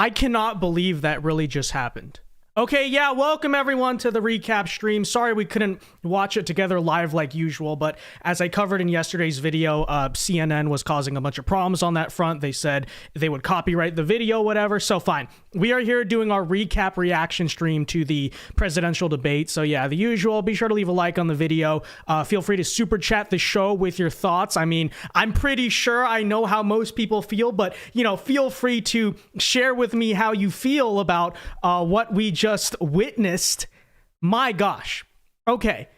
I cannot believe that really just happened. Okay, yeah, welcome everyone to the recap stream. Sorry we couldn't watch it together live like usual, but as I covered in yesterday's video, CNN was causing a bunch of problems on that front. They said they would copyright the video, whatever, so fine. We are here doing our recap reaction stream to the presidential debate. So yeah, the usual, be sure to leave a like on the video. Feel free to super chat the show with your thoughts. I mean, I'm pretty sure I know how most people feel, but you know, feel free to share with me how you feel about what we just witnessed. My gosh. Okay.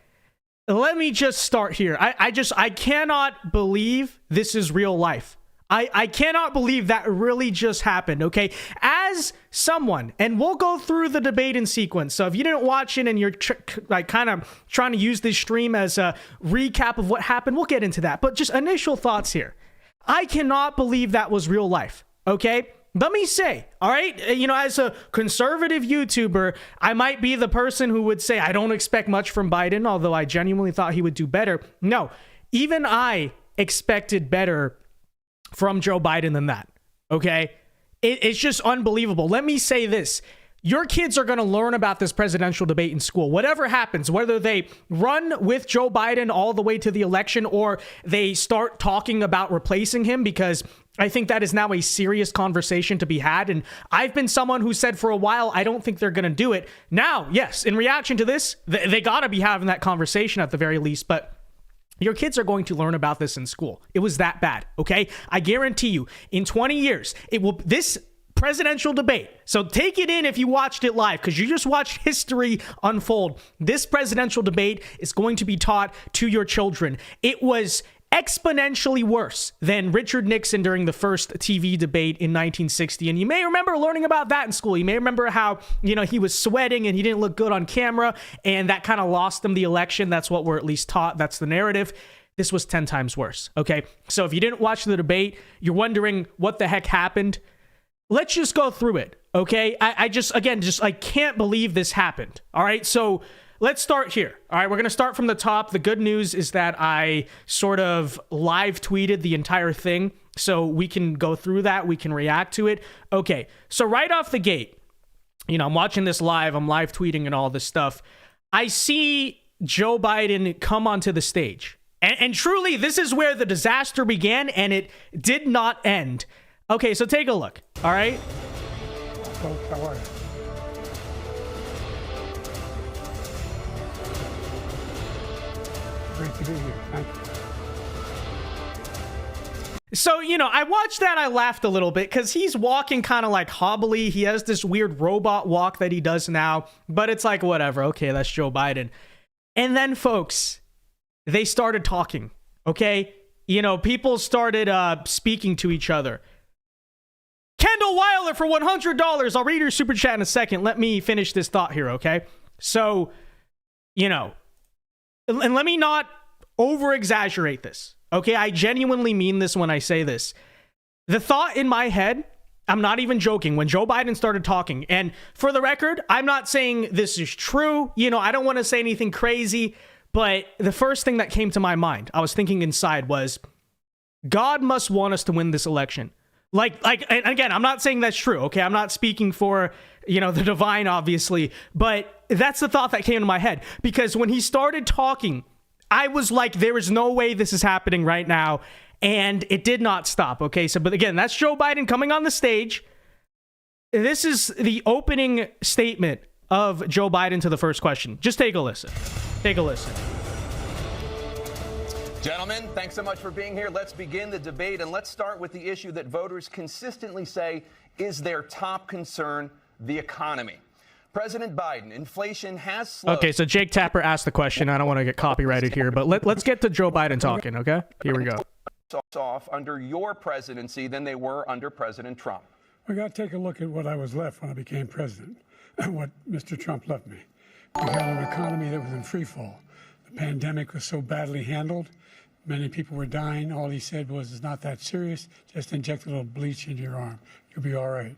Let me just start here. I cannot believe this is real life. I cannot believe that really just happened, okay? As someone, and we'll go through the debate in sequence, so if you didn't watch it and you're like kind of trying to use this stream as a recap of what happened, we'll get into that. But just initial thoughts here. I cannot believe that was real life, okay? Let me say, all right, you know, as a conservative YouTuber, I might be the person who would say I don't expect much from Biden, although I genuinely thought he would do better. No, even I expected better from Joe Biden than that, okay? It's just unbelievable. Let me say this. Your kids are going to learn about this presidential debate in school. Whatever happens, whether they run with Joe Biden all the way to the election or they start talking about replacing him, because I think that is now a serious conversation to be had. And I've been someone who said for a while, I don't think they're going to do it. Now, yes, in reaction to this, they got to be having that conversation at the very least, but your kids are going to learn about this in school. It was that bad, okay? I guarantee you, in 20 years, this presidential debate, so take it in if you watched it live, because you just watched history unfold. This presidential debate is going to be taught to your children. It was exponentially worse than Richard Nixon during the first TV debate in 1960. And you may remember learning about that in school. You may remember how, you know, he was sweating and he didn't look good on camera, and that kind of lost him the election. That's what we're at least taught. That's the narrative. This was 10 times worse. Okay. So if you didn't watch the debate, you're wondering what the heck happened. Let's just go through it. Okay. I can't believe this happened. All right. So let's start here. All right, we're going to start from the top. The good news is that I sort of live tweeted the entire thing, so we can go through that. We can react to it. Okay, so right off the gate, you know, I'm watching this live. I'm live tweeting and all this stuff. I see Joe Biden come onto the stage. And truly, this is where the disaster began, and it did not end. Okay, so take a look. All right. Folks, how are you? Great to be here. Thank you. So, you know, I watched that. I laughed a little bit because he's walking kind of like hobbly. He has this weird robot walk that he does now, but it's like, whatever. Okay, that's Joe Biden. And then, folks, they started talking. Okay. You know, people started speaking to each other. Kendall Weiler for $100. I'll read your super chat in a second. Let me finish this thought here. Okay. So, you know, and let me not over exaggerate this. Okay. I genuinely mean this when I say this. The thought in my head, I'm not even joking, when Joe Biden started talking, and for the record, I'm not saying this is true. You know, I don't want to say anything crazy, but the first thing that came to my mind, I was thinking inside, was God must want us to win this election. Like, and again, I'm not saying that's true. Okay. I'm not speaking for, you know, the divine, obviously, but that's the thought that came to my head, because when he started talking, I was like, there is no way this is happening right now. And it did not stop. Okay. So, but again, that's Joe Biden coming on the stage. This is the opening statement of Joe Biden to the first question. Just take a listen. Take a listen. Gentlemen, thanks so much for being here. Let's begin the debate, and let's start with the issue that voters consistently say is their top concern, the economy. President Biden, inflation has slowed. Okay, so Jake Tapper asked the question. I don't want to get copyrighted here, but let's get to Joe Biden talking, okay? Here we go. Off under your presidency than they were under President Trump. We got to take a look at what I was left when I became president, and what Mr. Trump left me. We had an economy that was in free fall. The pandemic was so badly handled. Many people were dying. All he said was, it's not that serious. Just inject a little bleach into your arm. You'll be all right.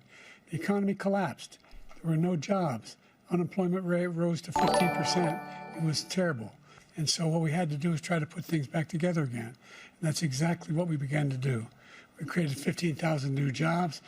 The economy collapsed. There were no jobs. Unemployment rate rose to 15%. It was terrible. And so what we had to do is try to put things back together again. And that's exactly what we began to do. We created 15,000 new jobs.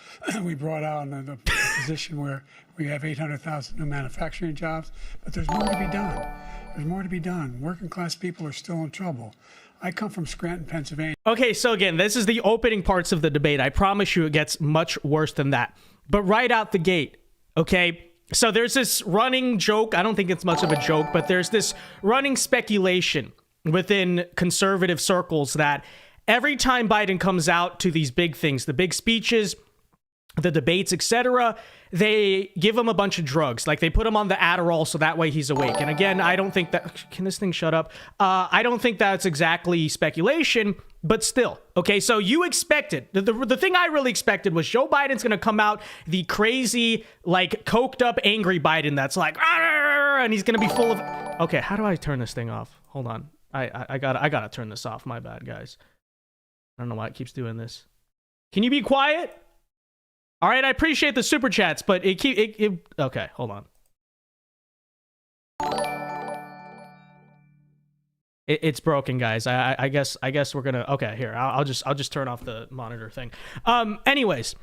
We brought out the position where we have 800,000 new manufacturing jobs. But there's more to be done. There's more to be done. Working class people are still in trouble. I come from Scranton, Pennsylvania. Okay, so again, this is the opening parts of the debate. I promise you it gets much worse than that. But right out the gate, okay? So there's this running joke. I don't think it's much of a joke, but there's this running speculation within conservative circles that every time Biden comes out to these big things, the big speeches, the debates, etc., they give him a bunch of drugs. Like they put him on the Adderall so that way he's awake. And again, I don't think that... Can this thing shut up? I don't think that's exactly speculation, but still. Okay, so you expected... The thing I really expected was Joe Biden's going to come out the crazy, like, coked up, angry Biden that's like... And he's going to be full of... Okay, how do I turn this thing off? Hold on. I gotta turn this off. My bad, guys. I don't know why it keeps doing this. Can you be quiet? All right, I appreciate the super chats, but okay, hold on. It's broken, guys. I guess we're gonna. Okay, here. I'll just turn off the monitor thing. Anyways,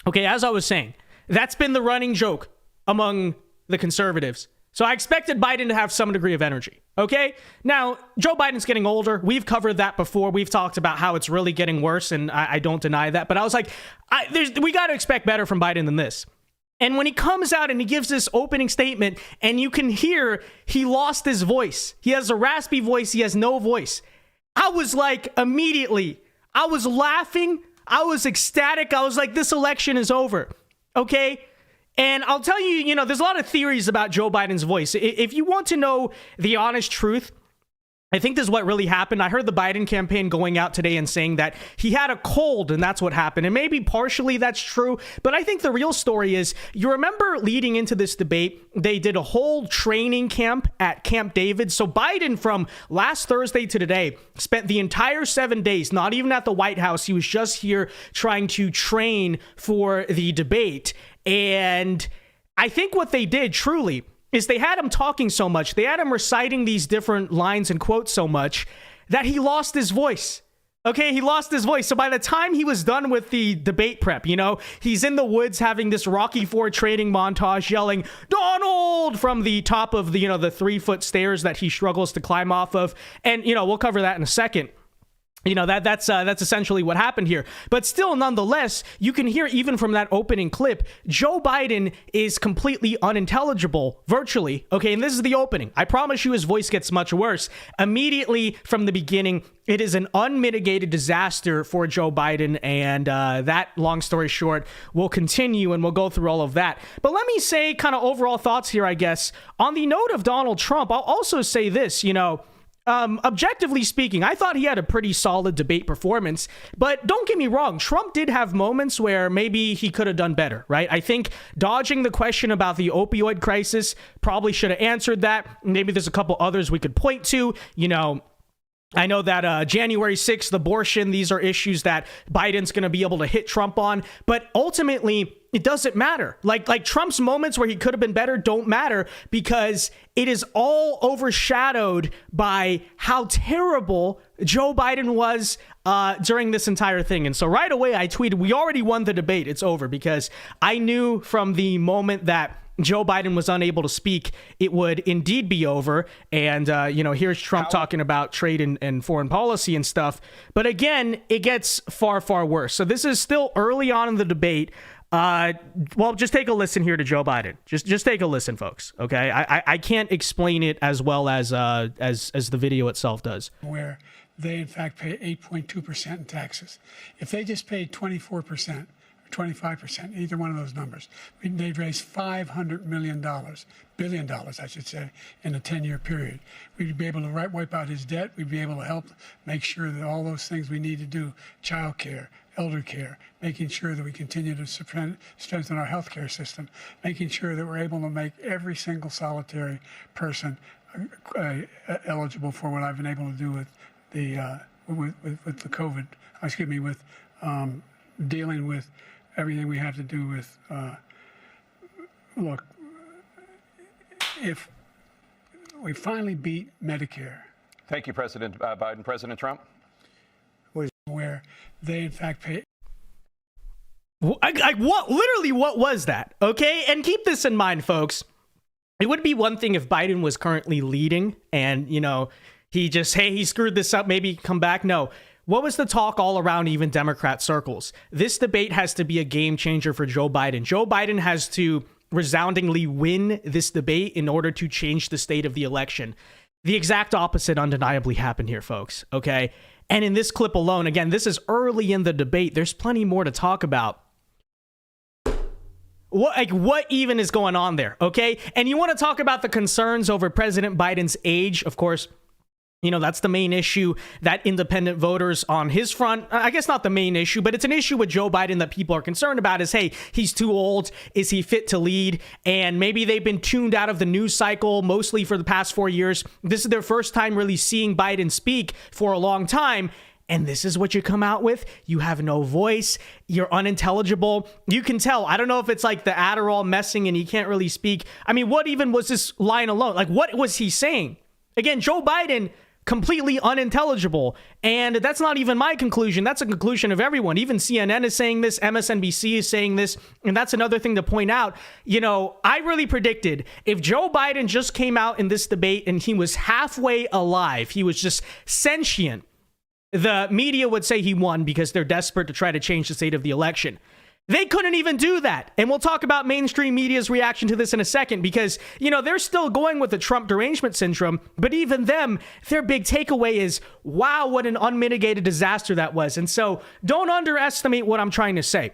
okay. As I was saying, that's been the running joke among the conservatives. So I expected Biden to have some degree of energy. Okay? Now, Joe Biden's getting older. We've covered that before. We've talked about how it's really getting worse, and I don't deny that. But I was like, we got to expect better from Biden than this. And when he comes out and he gives this opening statement, and you can hear he lost his voice. He has a raspy voice. He has no voice. I was like, immediately, I was laughing. I was ecstatic. I was like, this election is over. Okay? And I'll tell you, there's a lot of theories about Joe Biden's voice. If you want to know the honest truth, I think this is what really happened. I heard the Biden campaign going out today and saying that he had a cold and that's what happened. And maybe partially that's true. But I think the real story is, you remember leading into this debate, they did a whole training camp at Camp David. So Biden, from last Thursday to today, spent the entire 7 days, not even at the White House. He was just here trying to train for the debate. And I think what they did truly is they had him talking so much, they had him reciting these different lines and quotes so much that he lost his voice. Okay, he lost his voice. So by the time he was done with the debate prep, he's in the woods having this Rocky IV training montage yelling, "Donald!" from the top of the 3-foot stairs that he struggles to climb off of. And, we'll cover that in a second. That's essentially what happened here. But still, nonetheless, you can hear even from that opening clip, Joe Biden is completely unintelligible, virtually. Okay, and this is the opening. I promise you his voice gets much worse. Immediately from the beginning, it is an unmitigated disaster for Joe Biden, and that, long story short, will continue, and we'll go through all of that. But let me say kind of overall thoughts here, I guess. On the note of Donald Trump, I'll also say this, objectively speaking, I thought he had a pretty solid debate performance, but don't get me wrong, Trump did have moments where maybe he could have done better, right? I think dodging the question about the opioid crisis, probably should have answered that. Maybe there's a couple others we could point to, I know that January 6th, abortion, these are issues that Biden's going to be able to hit Trump on, but ultimately, it doesn't matter. Like Trump's moments where he could have been better don't matter, because it is all overshadowed by how terrible Joe Biden was during this entire thing. And so right away, I tweeted, we already won the debate. It's over, because I knew from the moment that Joe Biden was unable to speak, it would indeed be over. And, here's Trump talking about trade and foreign policy and stuff. But again, it gets far, far worse. So this is still early on in the debate. Well, just take a listen here to Joe Biden. Just take a listen, folks. Okay, I can't explain it as well as the video itself does. Where they in fact pay 8.2% in taxes. If they just paid 24%. 25%, either one of those numbers, they'd raise $500 billion, I should say, in a 10-year period. We'd be able to wipe out his debt. We'd be able to help make sure that all those things we need to do, child care, elder care, making sure that we continue to strengthen our healthcare system, making sure that we're able to make every single solitary person eligible for what I've been able to do with the with the COVID, with dealing with everything we have to do with, look, if we finally beat Medicare. Thank you, President Biden. President Trump? Was where they in fact pay. What literally what was that? Okay, and keep this in mind, folks. It would be one thing if Biden was currently leading and, you know, he just, hey, he screwed this up, maybe come back. No. What was the talk all around even Democrat circles? This debate has to be a game changer for Joe Biden. Joe Biden has to resoundingly win this debate in order to change the state of the election. The exact opposite undeniably happened here, folks. Okay. And in this clip alone, again, this is early in the debate. There's plenty more to talk about. What even is going on there? Okay. And you want to talk about the concerns over President Biden's age, of course. You know, that's the main issue that independent voters on his front, I guess not the main issue, but it's an issue with Joe Biden that people are concerned about is, hey, he's too old. Is he fit to lead? And maybe they've been tuned out of the news cycle mostly for the past 4 years. This is their first time really seeing Biden speak for a long time. And this is what you come out with. You have no voice. You're unintelligible. You can tell. I don't know if it's like the Adderall messing and he can't really speak. I mean, what even was this line alone? Like, what was he saying? Again, Joe Biden, completely unintelligible. And that's not even my conclusion. That's a conclusion of everyone. Even CNN is saying this. MSNBC is saying this. And that's another thing to point out. You know, I really predicted if Joe Biden just came out in this debate and he was halfway alive, he was just sentient, the media would say he won because they're desperate to try to change the state of the election. They couldn't even do that. And we'll talk about mainstream media's reaction to this in a second because, you know, they're still going with the Trump derangement syndrome. But even them, their big takeaway is, wow, what an unmitigated disaster that was. And so don't underestimate what I'm trying to say.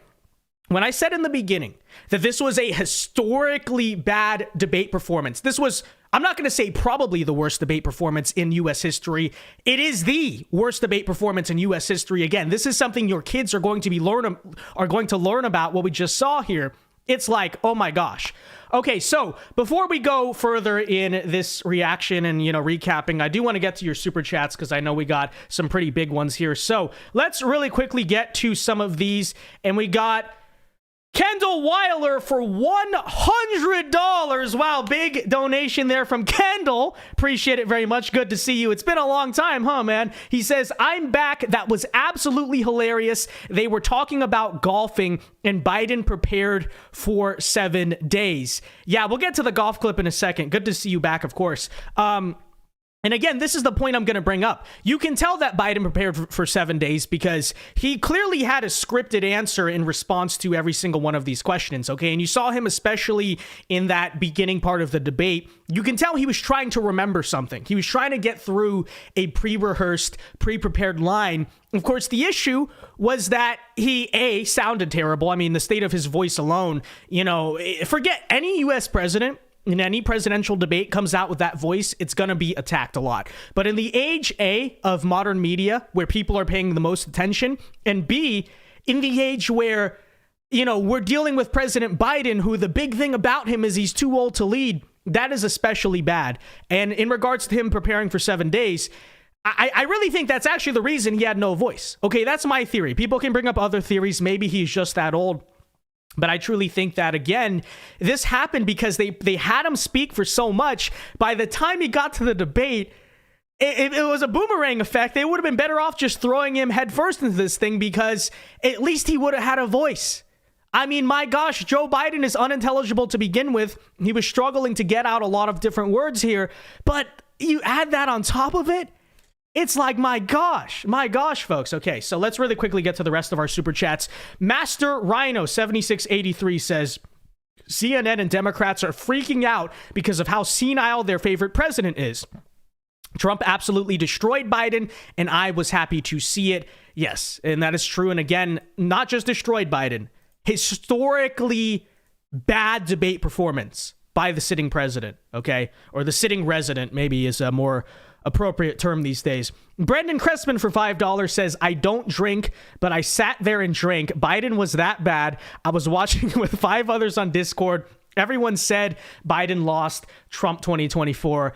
When I said in the beginning that this was a historically bad debate performance, this was, I'm not going to say probably the worst debate performance in U.S. history. It is the worst debate performance in U.S. history. Again, this is something your kids are going to learn about what we just saw here. It's like, oh my gosh. Okay, so before we go further in this reaction and, you know, recapping, I do want to get to your super chats because I know we got some pretty big ones here. So let's really quickly get to some of these. And we got Kendall Weiler for $100. Wow, big donation there from Kendall. Appreciate it very much. Good to see you. It's been a long time, huh, man? He says, I'm back. That was absolutely hilarious. They were talking about golfing and Biden prepared for 7 days. Yeah, we'll get to the golf clip in a second. Good to see you back, of course. And again, this is the point I'm going to bring up. You can tell that Biden prepared for 7 days because he clearly had a scripted answer in response to every single one of these questions, okay? And you saw him especially in that beginning part of the debate. You can tell he was trying to remember something. He was trying to get through a pre-rehearsed, pre-prepared line. Of course, the issue was that he, sounded terrible. I mean, the state of his voice alone, you know, forget any U.S. president. In any presidential debate comes out with that voice, it's going to be attacked a lot. But in the age A of modern media, where people are paying the most attention, and B, in the age where, you know, we're dealing with President Biden, who the big thing about him is he's too old to lead, that is especially bad. And in regards to him preparing for 7 days, I really think that's actually the reason he had no voice. Okay, that's my theory. People can bring up other theories. Maybe he's just that old. But I truly think that, again, this happened because they had him speak for so much. By the time he got to the debate, it was a boomerang effect. They would have been better off just throwing him headfirst into this thing because at least he would have had a voice. I mean, my gosh, Joe Biden is unintelligible to begin with. He was struggling to get out a lot of different words here. But you add that on top of it, it's like, my gosh, folks. Okay, so let's really quickly get to the rest of our super chats. Master Rhino 7683 says, CNN and Democrats are freaking out because of how senile their favorite president is. Trump absolutely destroyed Biden, and I was happy to see it. Yes, and that is true. And again, not just destroyed Biden, historically bad debate performance by the sitting president, okay? Or the sitting resident, maybe, is a more appropriate term these days. Brendan Crespin for $5 says, I don't drink, but I sat there and drank. Biden was that bad. I was watching with 5 others on Discord. Everyone said Biden lost Trump 2024.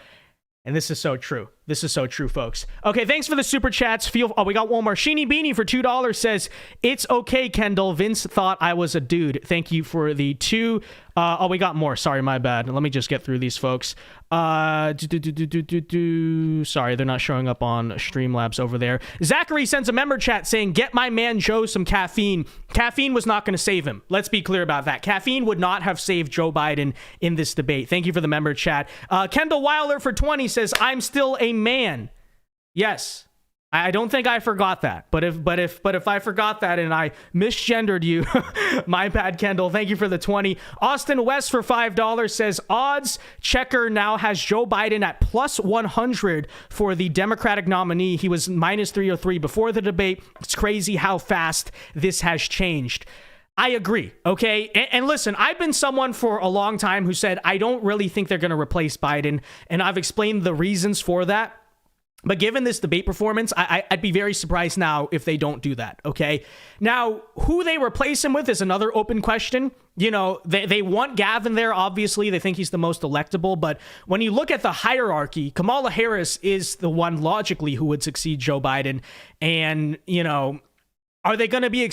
And this is so true. This is so true, folks. Okay, thanks for the super chats. We got one more. Sheeny Beanie for $2 says, it's okay, Kendall. Vince thought I was a dude. Thank you for the 2. We got more. Sorry, my bad. Let me just get through these, folks. Sorry, they're not showing up on Streamlabs over there. Zachary sends a member chat saying, get my man Joe some caffeine. Caffeine was not going to save him. Let's be clear about that. Caffeine would not have saved Joe Biden in this debate. Thank you for the member chat. Kendall Wilder for 20 says, I'm still a man. Yes. I don't think I forgot that, but if I forgot that and I misgendered you, my bad, Kendall. Thank you for the 20. Austin West for $5 says odds checker now has Joe Biden at plus 100 for the Democratic nominee. He was minus 303 before the debate. It's crazy how fast this has changed. I agree, okay? And listen, I've been someone for a long time who said I don't really think they're going to replace Biden, and I've explained the reasons for that. But given this debate performance, I'd be very surprised now if they don't do that, okay? Now, who they replace him with is another open question. You know, they want Gavin there, obviously. They think he's the most electable. But when you look at the hierarchy, Kamala Harris is the one logically who would succeed Joe Biden. And, you know, are they going to be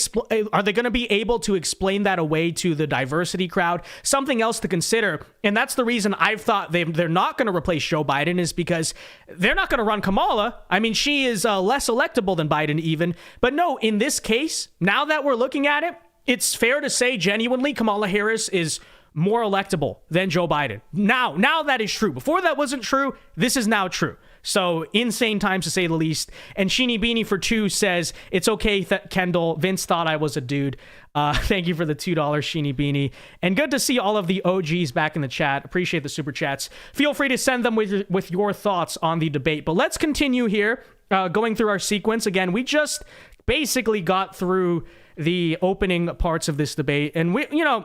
able to explain that away to the diversity crowd? Something else to consider, and that's the reason I've thought they're not going to replace Joe Biden, is because they're not going to run Kamala. I mean, she is less electable than Biden even. But no, in this case, now that we're looking at it, it's fair to say genuinely Kamala Harris is more electable than Joe Biden. Now that is true. Before that wasn't true. This is now true. So insane times to say the least. And Sheeny Beanie for 2 says, it's okay, Kendall. Vince thought I was a dude. Thank you for the $2, Sheeny Beanie. And good to see all of the OGs back in the chat. Appreciate the super chats. Feel free to send them with your thoughts on the debate. But let's continue here, going through our sequence. Again, we just basically got through the opening parts of this debate. And we, you know,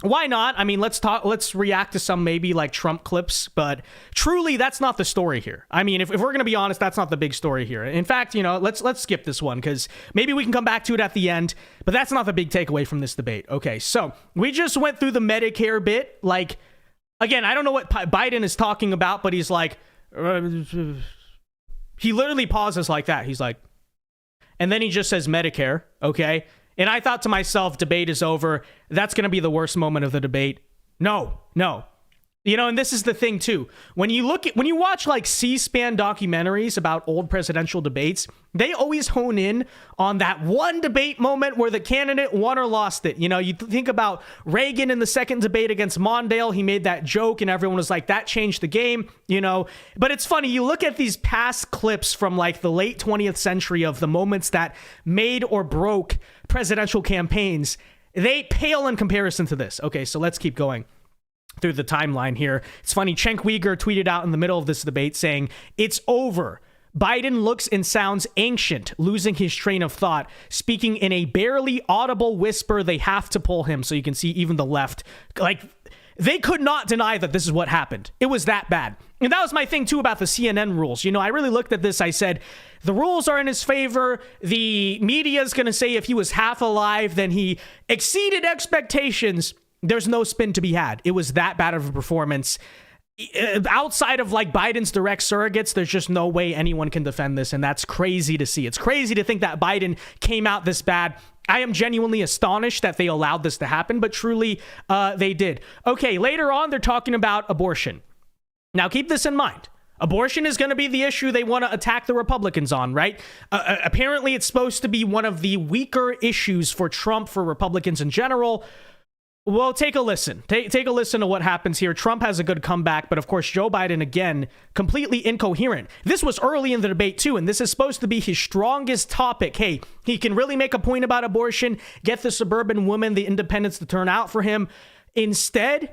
why not? I mean, let's react to some maybe like Trump clips, but truly that's not the story here. I mean, if we're going to be honest, that's not the big story here. In fact, you know, let's skip this one because maybe we can come back to it at the end, but that's not the big takeaway from this debate. Okay, so we just went through the Medicare bit. Like, again, I don't know what Biden is talking about, but he's like, he literally pauses like that. He's like, and then he just says Medicare, okay? And I thought to myself, debate is over. That's going to be the worst moment of the debate. No. You know, and this is the thing too. When you watch like C-SPAN documentaries about old presidential debates, they always hone in on that one debate moment where the candidate won or lost it. You know, you think about Reagan in the second debate against Mondale. He made that joke and everyone was like, that changed the game, you know. But it's funny, you look at these past clips from like the late 20th century of the moments that made or broke presidential campaigns, they pale in comparison to this. Okay, so let's keep going through the timeline here. It's funny, Cenk Uygur tweeted out in the middle of this debate saying, it's over. Biden looks and sounds ancient, losing his train of thought, speaking in a barely audible whisper. They have to pull him. So you can see even the left, like, they could not deny that this is what happened. It was that bad. And that was my thing too about the CNN rules. You know, I really looked at this. I said, the rules are in his favor. The media is going to say if he was half alive, then he exceeded expectations. There's no spin to be had. It was that bad of a performance. Outside of like Biden's direct surrogates, there's just no way anyone can defend this. And that's crazy to see. It's crazy to think that Biden came out this bad. I am genuinely astonished that they allowed this to happen, but truly they did. Okay, later on, they're talking about abortion. Now, keep this in mind. Abortion is going to be the issue they want to attack the Republicans on, right? Apparently, it's supposed to be one of the weaker issues for Trump, for Republicans in general. Well, take a listen. Take a listen to what happens here. Trump has a good comeback, but of course, Joe Biden, again, completely incoherent. This was early in the debate, too, and this is supposed to be his strongest topic. Hey, he can really make a point about abortion, get the suburban women, the independents to turn out for him. Instead,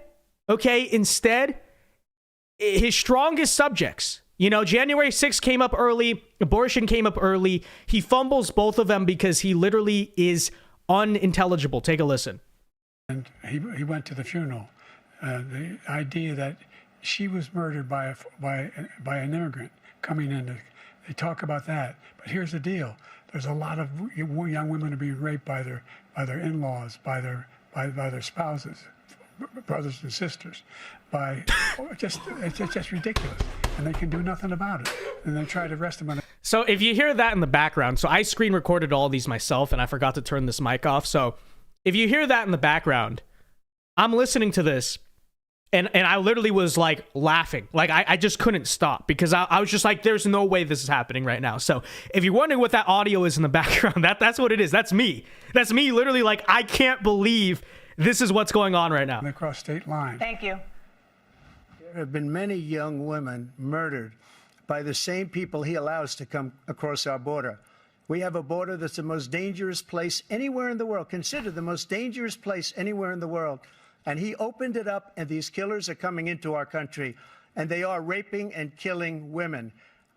his strongest subjects, you know, January 6th came up early, abortion came up early. He fumbles both of them because he literally is unintelligible. Take a listen. And he went to the funeral. The idea that she was murdered by an immigrant coming in. They talk about that. But here's the deal. There's a lot of young women are being raped by their in-laws, by their spouses, brothers and sisters by it's just ridiculous, and they can do nothing about it, and they try to arrest them. So if you hear that in the background, so I screen recorded all these myself, and I forgot to turn this mic off. So if you hear that in the background, I'm listening to this, and I literally was like laughing. Like I just couldn't stop because I was just like, there's no way this is happening right now. So if you're wondering what that audio is in the background, that's what it is. That's me. That's me literally like, I can't believe this is what's going on right now. Across state lines. Thank you. There have been many young women murdered by the same people he allows to come across our border. We have a border that's the most dangerous place anywhere in the world, considered the most dangerous place anywhere in the world. And he opened it up, and these killers are coming into our country, and they are raping and killing women.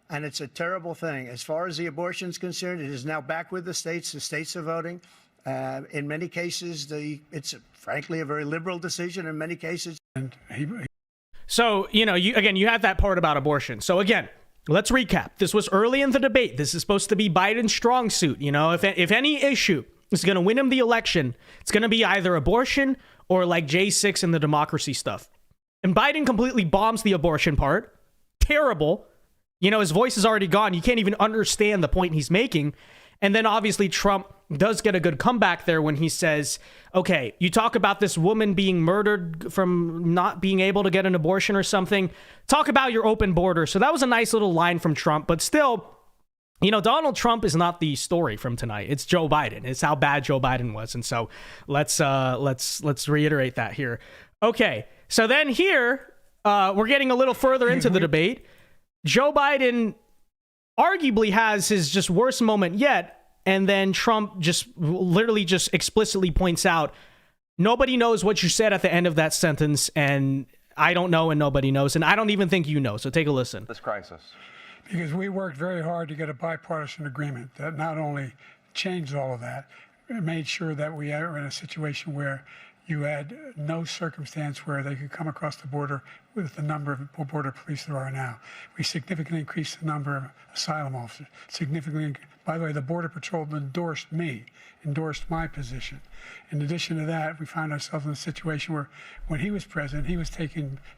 And it's a terrible thing. As far as the abortion is concerned, it is now back with the states. The states are voting. In many cases, it's frankly a very liberal decision. In many cases. So, you have that part about abortion. So again, let's recap. This was early in the debate. This is supposed to be Biden's strong suit. If any issue is going to win him the election, it's going to be either abortion or like J6 and the democracy stuff. And Biden completely bombs the abortion part. Terrible. His voice is already gone. You can't even understand the point he's making. And then obviously Trump does get a good comeback there when he says, okay, you talk about this woman being murdered from not being able to get an abortion or something. Talk about your open border. So that was a nice little line from Trump, but still, Donald Trump is not the story from tonight. It's Joe Biden. It's how bad Joe Biden was. And so let's reiterate that here. Okay. So then here, we're getting a little further into the debate. Joe Biden arguably has his just worst moment yet. And then Trump just literally just explicitly points out, nobody knows what you said at the end of that sentence. And I don't know, and nobody knows. And I don't even think you know. So take a listen. This crisis. Because we worked very hard to get a bipartisan agreement that not only changed all of that, it made sure that we are in a situation where you had no circumstance where they could come across the border with the number of border police there are now. We significantly increased the number of asylum officers. By the way, the Border Patrol endorsed my position. In addition to that, we found ourselves in a situation where when he was president, he was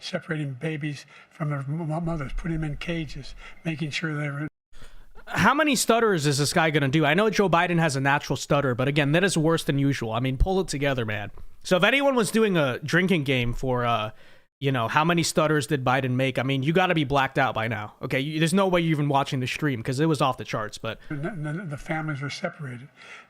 separating babies from their mothers, putting them in cages, making sure they were... How many stutters is this guy going to do? I know Joe Biden has a natural stutter, but again, that is worse than usual. I mean, pull it together, man. So if anyone was doing a drinking game for, how many stutters did Biden make? I mean, you got to be blacked out by now. Okay, there's no way you're even watching the stream because it was off the charts. But the families were separated.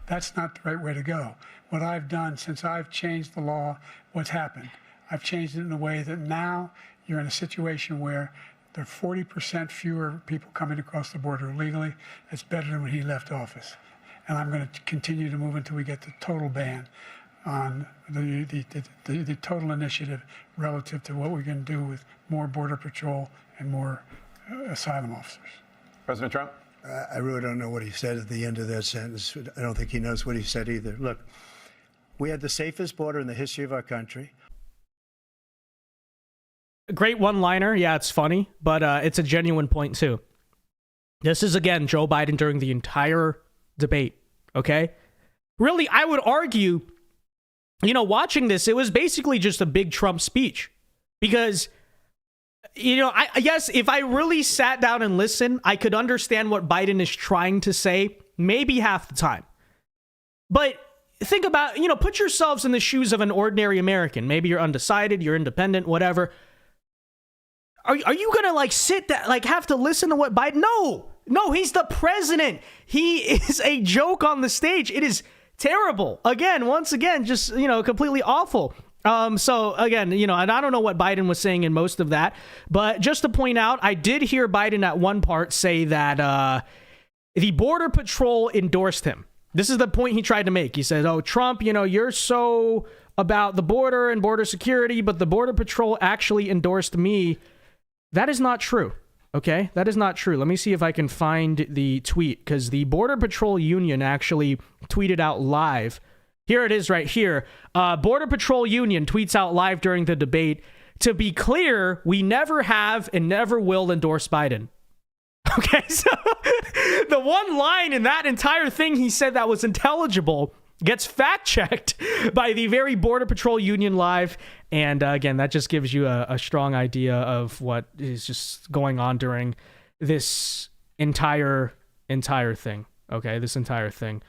That's not the right way to go. What I've done since I've changed the law, what's happened? I've changed it in a way that now you're in a situation where there are 40% fewer people coming across the border illegally. It's better than when he left office. And I'm going to continue to move until we get the total ban on the total initiative relative to what we're going to do with more Border Patrol and more asylum officers. President Trump? I really don't know what he said at the end of that sentence. I don't think he knows what he said either. Look, we had the safest border in the history of our country. Great one-liner. Yeah, it's funny, but it's a genuine point too. This is, again, Joe Biden during the entire debate, okay? Really, I would argue, watching this, it was basically just a big Trump speech. Because, I guess if I really sat down and listened, I could understand what Biden is trying to say, maybe half the time. But think about, put yourselves in the shoes of an ordinary American. Maybe you're undecided, you're independent, whatever. Are you gonna sit there, have to listen to what Biden? No, he's the president. He is a joke on the stage. It is terrible. Once again, just, completely awful. So again, and I don't know what Biden was saying in most of that, but just to point out, I did hear Biden at one part say that the Border Patrol endorsed him. This is the point he tried to make. He said, oh, Trump, you're so about the border and border security, but the Border Patrol actually endorsed me. That is not true. Okay, that is not true. Let me see if I can find the tweet, because the Border Patrol Union actually tweeted out live. Here it is right here. Border Patrol Union tweets out live during the debate. To be clear, we never have and never will endorse Biden. Okay, so the one line in that entire thing he said that was intelligible gets fact-checked by the very Border Patrol Union live. And again, that just gives you a strong idea of what is just going on during this entire thing. Okay, this entire thing.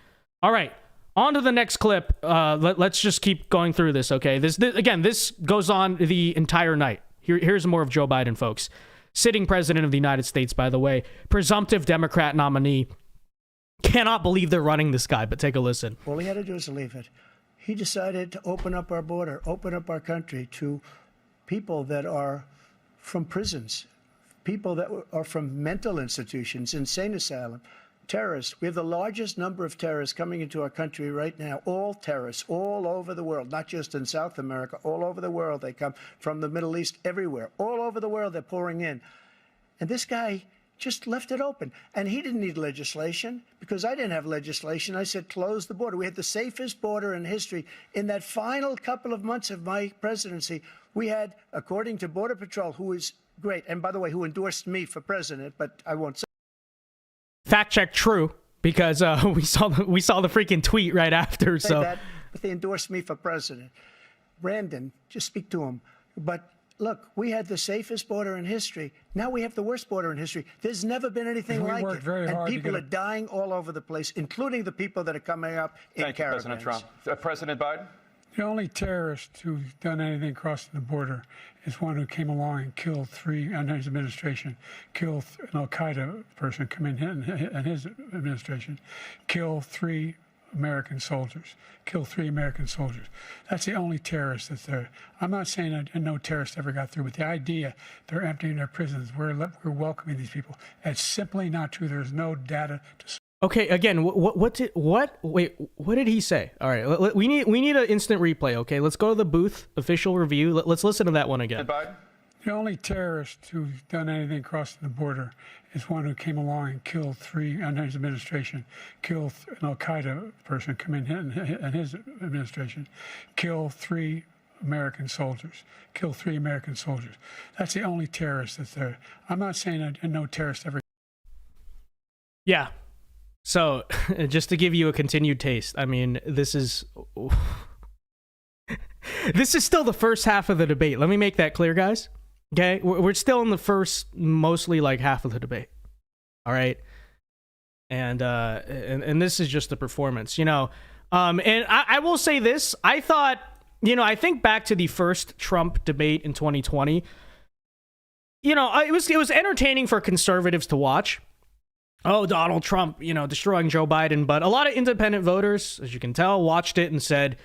All right, on to the next clip. Let's just keep going through this. Okay, this goes on the entire night. Here's more of Joe Biden, folks. Sitting president of the United States, by the way, presumptive Democrat nominee. Cannot believe they're running this guy, but take a listen. All he had to do is leave it. He decided to open up our border, open up our country to people that are from prisons, people that are from mental institutions, insane asylum, terrorists. We have the largest number of terrorists coming into our country right now, all terrorists, all over the world, not just in South America, all over the world. They come from the Middle East, everywhere. All over the world, they're pouring in. And this guy just left it open. And he didn't need legislation because I didn't have legislation. I said, close the border. We had the safest border in history. In that final couple of months of my presidency, we had, according to Border Patrol, who is great, and by the way, who endorsed me for president, but I won't say. Fact check true, because we saw the freaking tweet right after. So that, but they endorsed me for president. Brandon, just speak to him. But look, we had the safest border in history. Now we have the worst border in history. There's never been anything like it. And people are dying all over the place, including the people that are coming up in caravans. Thank you, President Trump. President Biden? The only terrorist who's done anything crossing the border is one who came along and killed three, under his administration, killed an al-Qaeda person come in his administration, killed three American soldiers. That's the only terrorist that's there. I'm not saying that no terrorist ever got through, but the idea they're emptying their prisons, we're welcoming these people, that's simply not true. There's no data to. Okay, again, what did he say? All right, we need an instant replay. Okay, let's go to the booth official review. Let's listen to that one again. The only terrorist who's done anything crossing the border is one who came along and killed three, under his administration, killed an al-Qaeda person come in his administration, killed three American soldiers. That's the only terrorist that's there. I'm not saying that no terrorist ever. Yeah. So, just to give you a continued taste, I mean, this is still the first half of the debate. Let me make that clear, guys. Okay? We're still in the first, mostly like half of the debate. All right? And this is just the performance, you know. And I will say this. I thought, you know, I think back to the first Trump debate in 2020. You know, it was entertaining for conservatives to watch. Oh, Donald Trump, you know, destroying Joe Biden. But a lot of independent voters, as you can tell, watched it and said,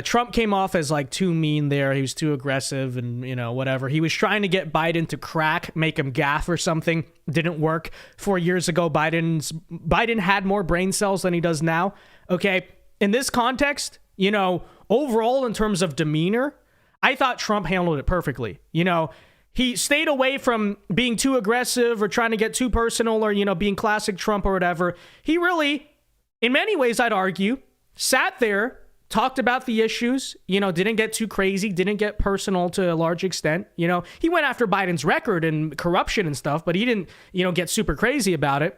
Trump came off as like too mean there. He was too aggressive and, you know, whatever. He was trying to get Biden to crack, make him gaffe or something. Didn't work. 4 years ago, Biden had more brain cells than he does now. Okay. In this context, you know, overall, in terms of demeanor, I thought Trump handled it perfectly. You know, he stayed away from being too aggressive or trying to get too personal or, you know, being classic Trump or whatever. He really, in many ways, I'd argue, sat there, talked about the issues, you know, didn't get too crazy, didn't get personal to a large extent. You know, he went after Biden's record and corruption and stuff, but he didn't, you know, get super crazy about it.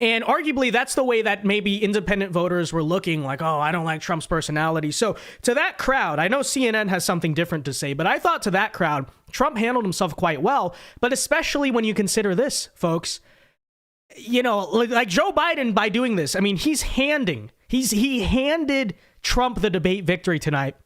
And arguably, that's the way that maybe independent voters were looking, like, oh, I don't like Trump's personality. So to that crowd, I know CNN has something different to say, but I thought to that crowd, Trump handled himself quite well. But especially when you consider this, folks, you know, like Joe Biden, by doing this, I mean, he handed Trump the debate victory tonight.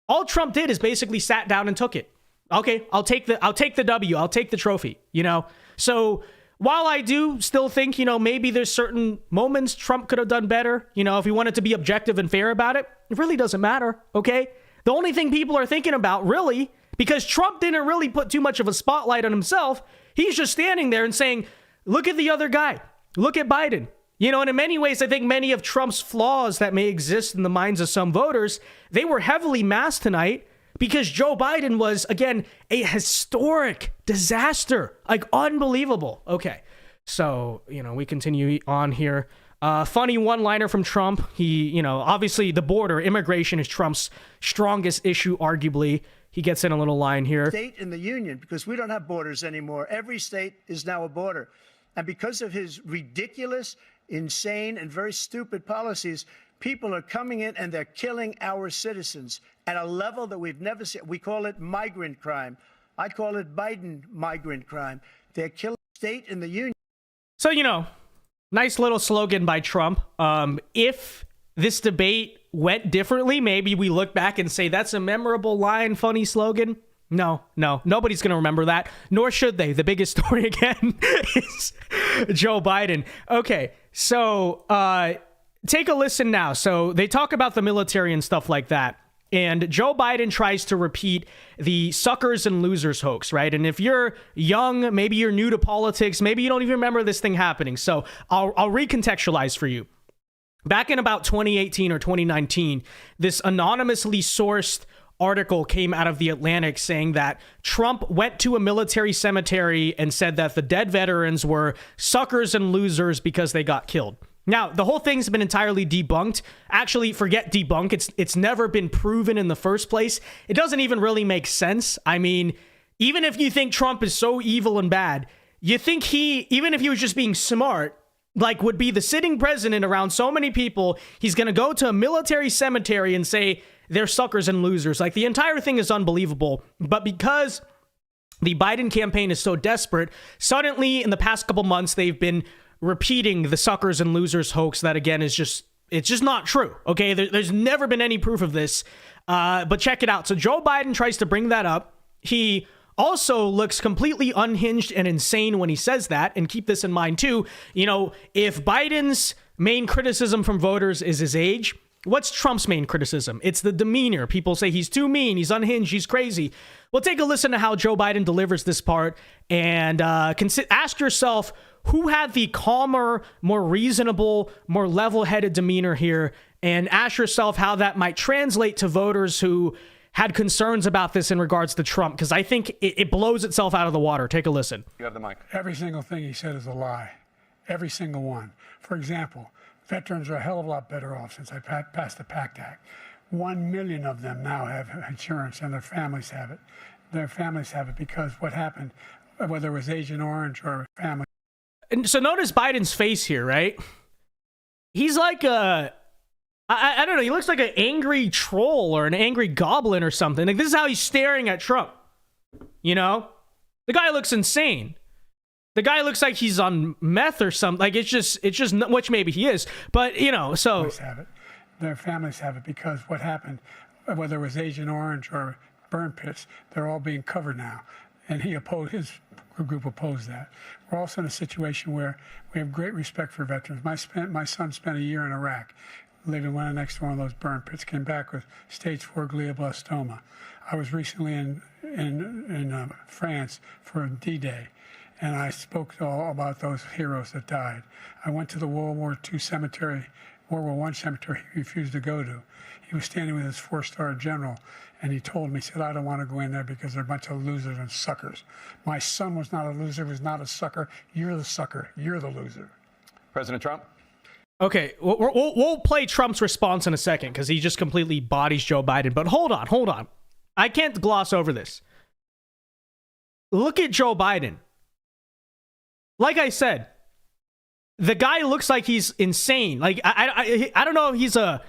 All Trump did is basically sat down and took it. Okay, I'll take the W. I'll take the trophy, you know? So while I do still think, you know, maybe there's certain moments Trump could have done better, you know, if he wanted to be objective and fair about it really doesn't matter, okay? The only thing people are thinking about, really, because Trump didn't really put too much of a spotlight on himself, he's just standing there and saying, look at the other guy, look at Biden. You know, and in many ways, I think many of Trump's flaws that may exist in the minds of some voters, they were heavily masked tonight because Joe Biden was, again, a historic disaster. Like, unbelievable. Okay, so, you know, we continue on here. Funny one-liner from Trump. He, you know, obviously the border, immigration is Trump's strongest issue, arguably. He gets in a little line here. State in the union, because we don't have borders anymore. Every state is now a border. And because of his ridiculous, insane, and very stupid policies, People are coming in and they're killing our citizens at a level that we've never seen. We call it migrant crime. I call it Biden migrant crime. They're killing the state and the union. So, nice little slogan by Trump. If this debate went differently, maybe we look back and say that's a memorable line, funny slogan. No, nobody's going to remember that, nor should they. The biggest story again is Joe Biden. Okay, so take a listen now. So they talk about the military and stuff like that. And Joe Biden tries to repeat the suckers and losers hoax, right? And if you're young, maybe you're new to politics, maybe you don't even remember this thing happening. So I'll recontextualize for you. Back in about 2018 or 2019, this anonymously sourced article came out of The Atlantic saying that Trump went to a military cemetery and said that the dead veterans were suckers and losers because they got killed. Now, the whole thing's been entirely debunked. Actually, forget debunk. It's never been proven in the first place. It doesn't even really make sense. I mean, even if you think Trump is so evil and bad, you think even if he was just being smart, would be the sitting president around so many people, he's going to go to a military cemetery and say they're suckers and losers. The entire thing is unbelievable. But because the Biden campaign is so desperate, suddenly in the past couple months, they've been repeating the suckers and losers hoax that, again, it's just not true. Okay, there's never been any proof of this. But check it out. So Joe Biden tries to bring that up. He also looks completely unhinged and insane when he says that. And keep this in mind, too. If Biden's main criticism from voters is his age, what's Trump's main criticism? It's the demeanor. People say he's too mean, he's unhinged, he's crazy. Well, take a listen to how Joe Biden delivers this part and ask yourself, who had the calmer, more reasonable, more level-headed demeanor here? And ask yourself how that might translate to voters who had concerns about this in regards to Trump, because I think it blows itself out of the water. Take a listen. You have the mic. Every single thing he said is a lie. Every single one. For example, veterans are a hell of a lot better off since I passed the PACT Act. 1 million of them now have insurance, and their families have it. Their families have it because what happened, whether it was Agent Orange or family. And so notice Biden's face here, right? He's like I don't know, he looks like an angry troll or an angry goblin or something. This is how he's staring at Trump. The guy looks insane. The guy looks like he's on meth or something. It's just, which maybe he is, but so. Have it. Their families have it because what happened, whether it was Agent Orange or burn pits, they're all being covered now. And his group opposed that. We're also in a situation where we have great respect for veterans. My son spent a year in Iraq, living next to one of those burn pits, came back with stage 4 glioblastoma. I was recently in France for D-Day, and I spoke all about those heroes that died. I went to the World War I cemetery he refused to go to. He was standing with his 4-star general, and he told me, he said, I don't want to go in there because they're a bunch of losers and suckers. My son was not a loser, was not a sucker. You're the sucker. You're the loser. President Trump? Okay, we'll play Trump's response in a second because he just completely bodies Joe Biden. But hold on. I can't gloss over this. Look at Joe Biden. Like I said, the guy looks like he's insane. I don't know if he's a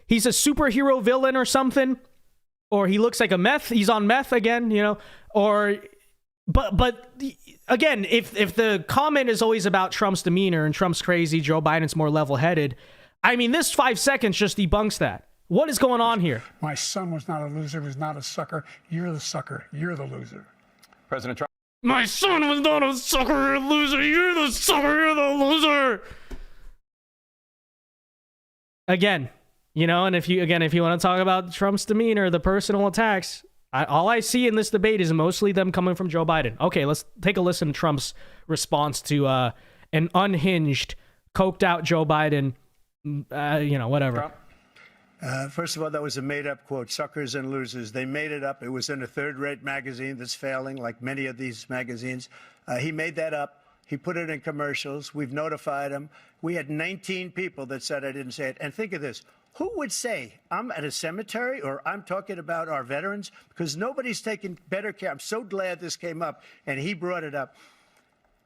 superhero villain or something, or he looks like he's on meth again, but again, if the comment is always about Trump's demeanor and Trump's crazy, Joe Biden's more level-headed, I mean, this 5 seconds just debunks that. What is going on here? My son was not a loser, was not a sucker. You're the sucker. You're the loser. President Trump? My son was not a sucker or a loser. You're the sucker. You're the loser. Again, and if you want to talk about Trump's demeanor, the personal attacks, all I see in this debate is mostly them coming from Joe Biden. Okay, let's take a listen to Trump's response to an unhinged, coked out Joe Biden, whatever. Trump? First of all, that was a made-up quote, suckers and losers. They made it up. It was in a third-rate magazine that's failing, like many of these magazines. He made that up. He put it in commercials. We've notified him. We had 19 people that said I didn't say it. And think of this. Who would say I'm at a cemetery or I'm talking about our veterans? Because nobody's taken better care. I'm so glad this came up, and he brought it up.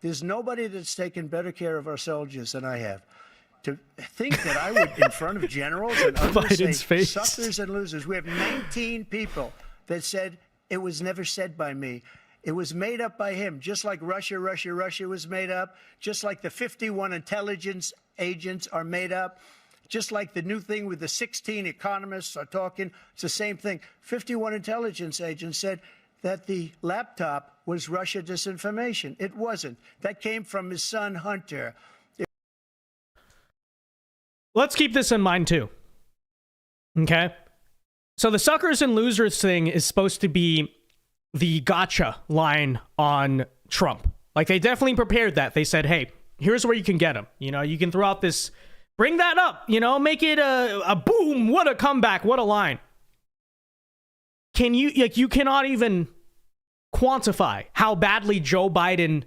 There's nobody that's taken better care of our soldiers than I have. To think that I would, in front of generals and others, Biden's say face. suckers and losers. We have 19 people that said it was never said by me. It was made up by him, just like Russia was made up, just like the 51 intelligence agents are made up, just like the new thing with the 16 economists are talking. It's the same thing. 51 intelligence agents said that the laptop was Russia disinformation. It wasn't. That came from his son, Hunter. Let's keep this in mind too. Okay? So the suckers and losers thing is supposed to be the gotcha line on Trump. Like, they definitely prepared that. They said, hey, here's where you can get him. You know, you can throw out this, bring that up, you know, make it a boom, what a comeback, what a line. Can you, like, you cannot even quantify how badly Joe Biden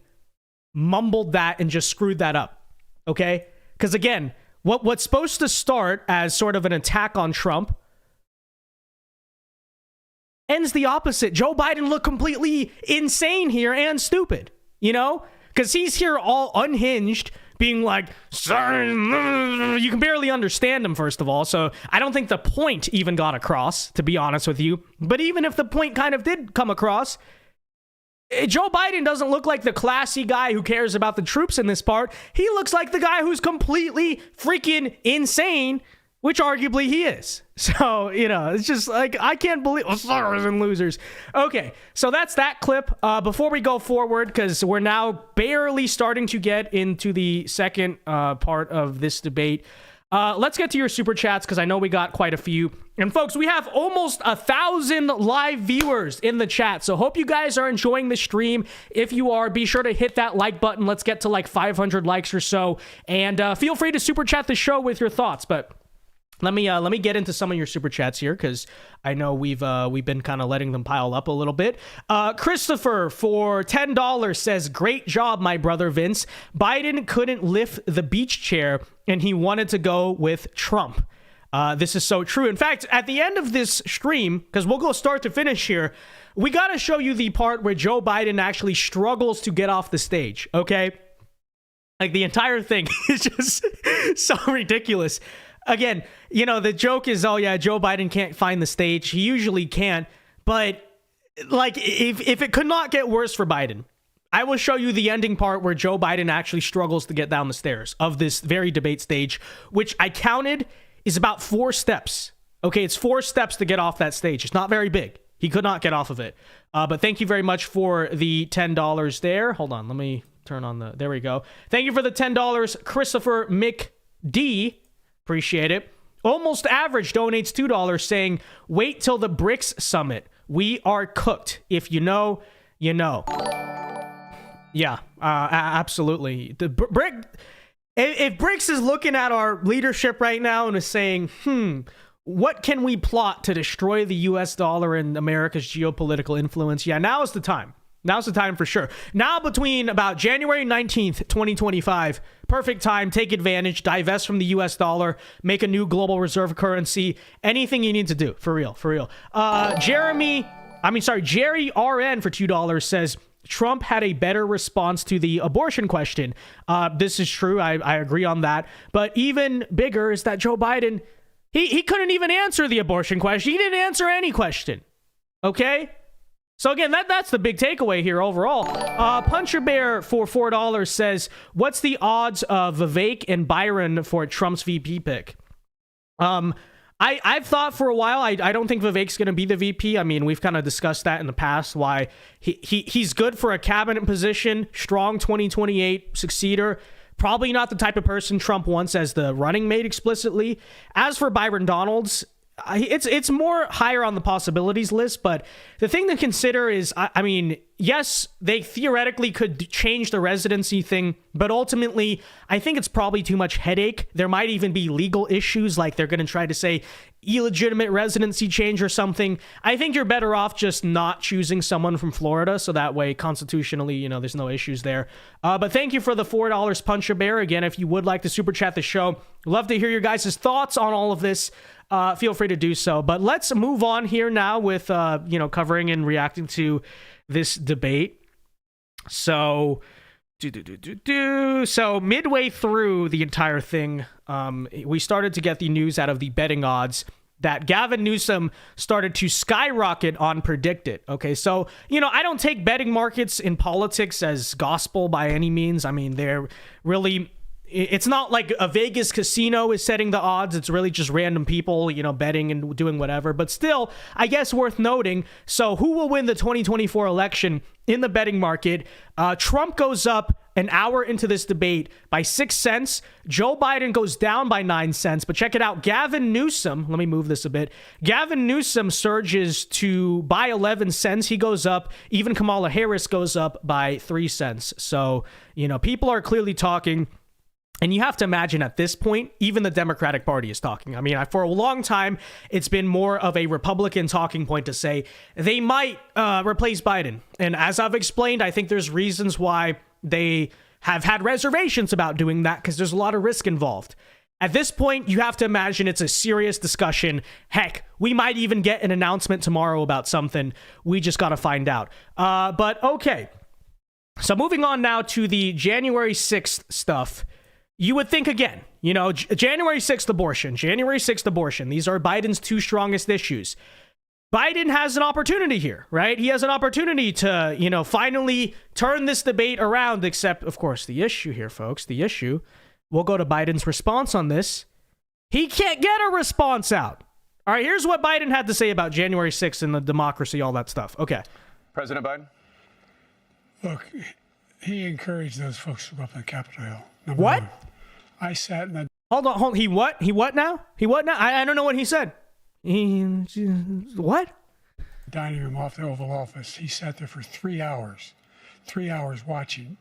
mumbled that and just screwed that up. Okay? Because again, what's supposed to start as sort of an attack on Trump ends the opposite. Joe Biden looked completely insane here and stupid, you know? Because he's here all unhinged, being like, sorry, you can barely understand him, first of all. So I don't think the point even got across, to be honest with you. But even if the point kind of did come across, Joe Biden doesn't look like the classy guy who cares about the troops in this part. He looks like the guy who's completely freaking insane, which arguably he is. So, you know, it's just like, I can't believe, suckers and losers. Okay, so that's that clip. Before we go forward, because we're now barely starting to get into the second part of this debate, let's get to your super chats, because I know we got quite a few. And folks, we have almost 1,000 live viewers in the chat, so hope you guys are enjoying the stream. If you are, be sure to hit that like button. Let's get to like 500 likes or so, and feel free to super chat the show with your thoughts. But let me get into some of your super chats here, because I know we've been kind of letting them pile up a little bit. Christopher for $10 says, "Great job, my brother Vince. Biden couldn't lift the beach chair, and he wanted to go with Trump." This is so true. In fact, at the end of this stream, because we'll go start to finish here, we got to show you the part where Joe Biden actually struggles to get off the stage. Okay, like the entire thing is just so ridiculous. Again, you know, the joke is, oh yeah, Joe Biden can't find the stage. He usually can't. But like, if it could not get worse for Biden, I will show you the ending part where Joe Biden actually struggles to get down the stairs of this very debate stage, which I counted is about 4 steps. Okay, it's 4 steps to get off that stage. It's not very big. He could not get off of it. But thank you very much for the $10 there. Hold on, let me turn on the, there we go. Thank you for the $10, Christopher McD. Appreciate it. Almost Average donates $2 saying, "Wait till the BRICS summit. We are cooked. If you know, you know." Yeah, absolutely. The if BRICS is looking at our leadership right now and is saying, what can we plot to destroy the US dollar and America's geopolitical influence? Yeah, now is the time. Now's the time for sure. Now, between about January 19th, 2025, perfect time, take advantage, divest from the US dollar, make a new global reserve currency, anything you need to do, for real, for real. Jerry RN for $2 says, "Trump had a better response to the abortion question." This is true, I agree on that. But even bigger is that Joe Biden, he couldn't even answer the abortion question. He didn't answer any question, okay? So again, that's the big takeaway here overall. Puncher Bear for $4 says, "What's the odds of Vivek and Byron for Trump's VP pick?" I've thought for a while, I don't think Vivek's going to be the VP. I mean, we've kind of discussed that in the past, why he's good for a cabinet position, strong 2028 successor. Probably not the type of person Trump wants as the running mate explicitly. As for Byron Donalds, it's more higher on the possibilities list, but the thing to consider is, I mean, yes, they theoretically could change the residency thing, but ultimately, I think it's probably too much headache. There might even be legal issues, like they're going to try to say illegitimate residency change or something. I think you're better off just not choosing someone from Florida, so that way, constitutionally, you know, there's no issues there. But thank you for the $4, Punch a Bear. Again, if you would like to super chat the show, love to hear your guys' thoughts on all of this. Feel free to do so. But let's move on here now with, covering and reacting to this debate. So So midway through the entire thing, we started to get the news out of the betting odds that Gavin Newsom started to skyrocket on Predicted. Okay, so, I don't take betting markets in politics as gospel by any means. I mean, they're really... It's not like a Vegas casino is setting the odds. It's really just random people, betting and doing whatever. But still, I guess worth noting. So who will win the 2024 election in the betting market? Trump goes up an hour into this debate by 6 cents. Joe Biden goes down by 9 cents. But check it out. Gavin Newsom, let me move this a bit. Gavin Newsom surges to by 11 cents. He goes up. Even Kamala Harris goes up by 3 cents. So, people are clearly talking. And you have to imagine at this point, even the Democratic Party is talking. I mean, for a long time, it's been more of a Republican talking point to say they might replace Biden. And as I've explained, I think there's reasons why they have had reservations about doing that because there's a lot of risk involved. At this point, you have to imagine it's a serious discussion. Heck, we might even get an announcement tomorrow about something. We just got to find out. But okay. So moving on now to the January 6th stuff. You would think again, January 6th abortion, January 6th abortion. These are Biden's two strongest issues. Biden has an opportunity here, right? He has an opportunity to, finally turn this debate around, except, of course, the issue here, folks, we'll go to Biden's response on this. He can't get a response out. All right, here's what Biden had to say about January 6th and the democracy, all that stuff. Okay. President Biden? Look, he encouraged those folks to go up on Capitol Hill. Number what? one. I sat in the... Hold on. He what? He what now? I don't know what he said. What? Dining room off the Oval Office. He sat there for 3 hours. 3 hours watching,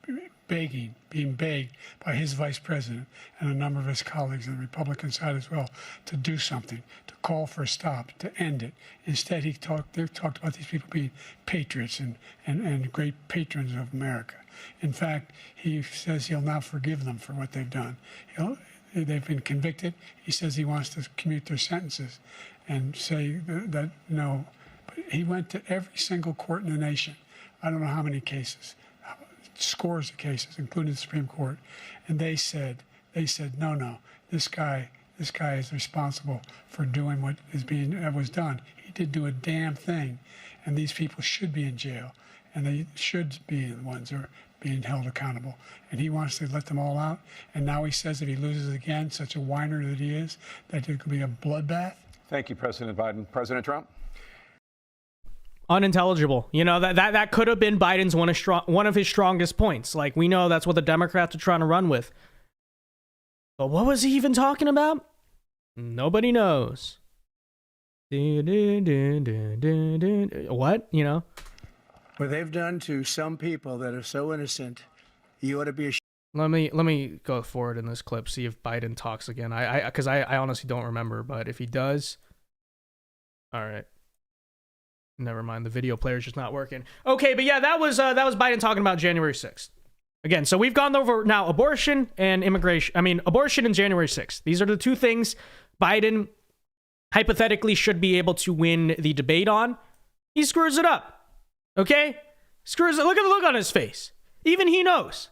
being begged by his vice president and a number of his colleagues on the Republican side as well to do something, to call for a stop, to end it. Instead, they talked about these people being patriots and great patrons of America. In fact, he says he'll now forgive them for what they've done. They've been convicted. He says he wants to commute their sentences and say that no. But he went to every single court in the nation. I don't know how many cases, scores of cases, including the Supreme Court. And they said, no, this guy is responsible for doing what was done. He did do a damn thing. And these people should be in jail. And they should be the ones who are being held accountable. And he wants to let them all out. And now he says if he loses again, such a whiner that he is, that it could be a bloodbath. Thank you, President Biden. President Trump? Unintelligible. That could have been Biden's one of his strongest points. Like, we know that's what the Democrats are trying to run with. But what was he even talking about? Nobody knows. What? What they've done to some people that are so innocent, you ought to be ashamed. Let me go forward in this clip, see if Biden talks again. Because I honestly don't remember, but if he does, all right. Never mind, the video player's just not working. Okay, but yeah, that was Biden talking about January 6th. Again, so we've gone over now abortion and immigration. Abortion and January 6th. These are the two things Biden hypothetically should be able to win the debate on. He screws it up. Okay? Screws it. Look at the look on his face. Even he knows.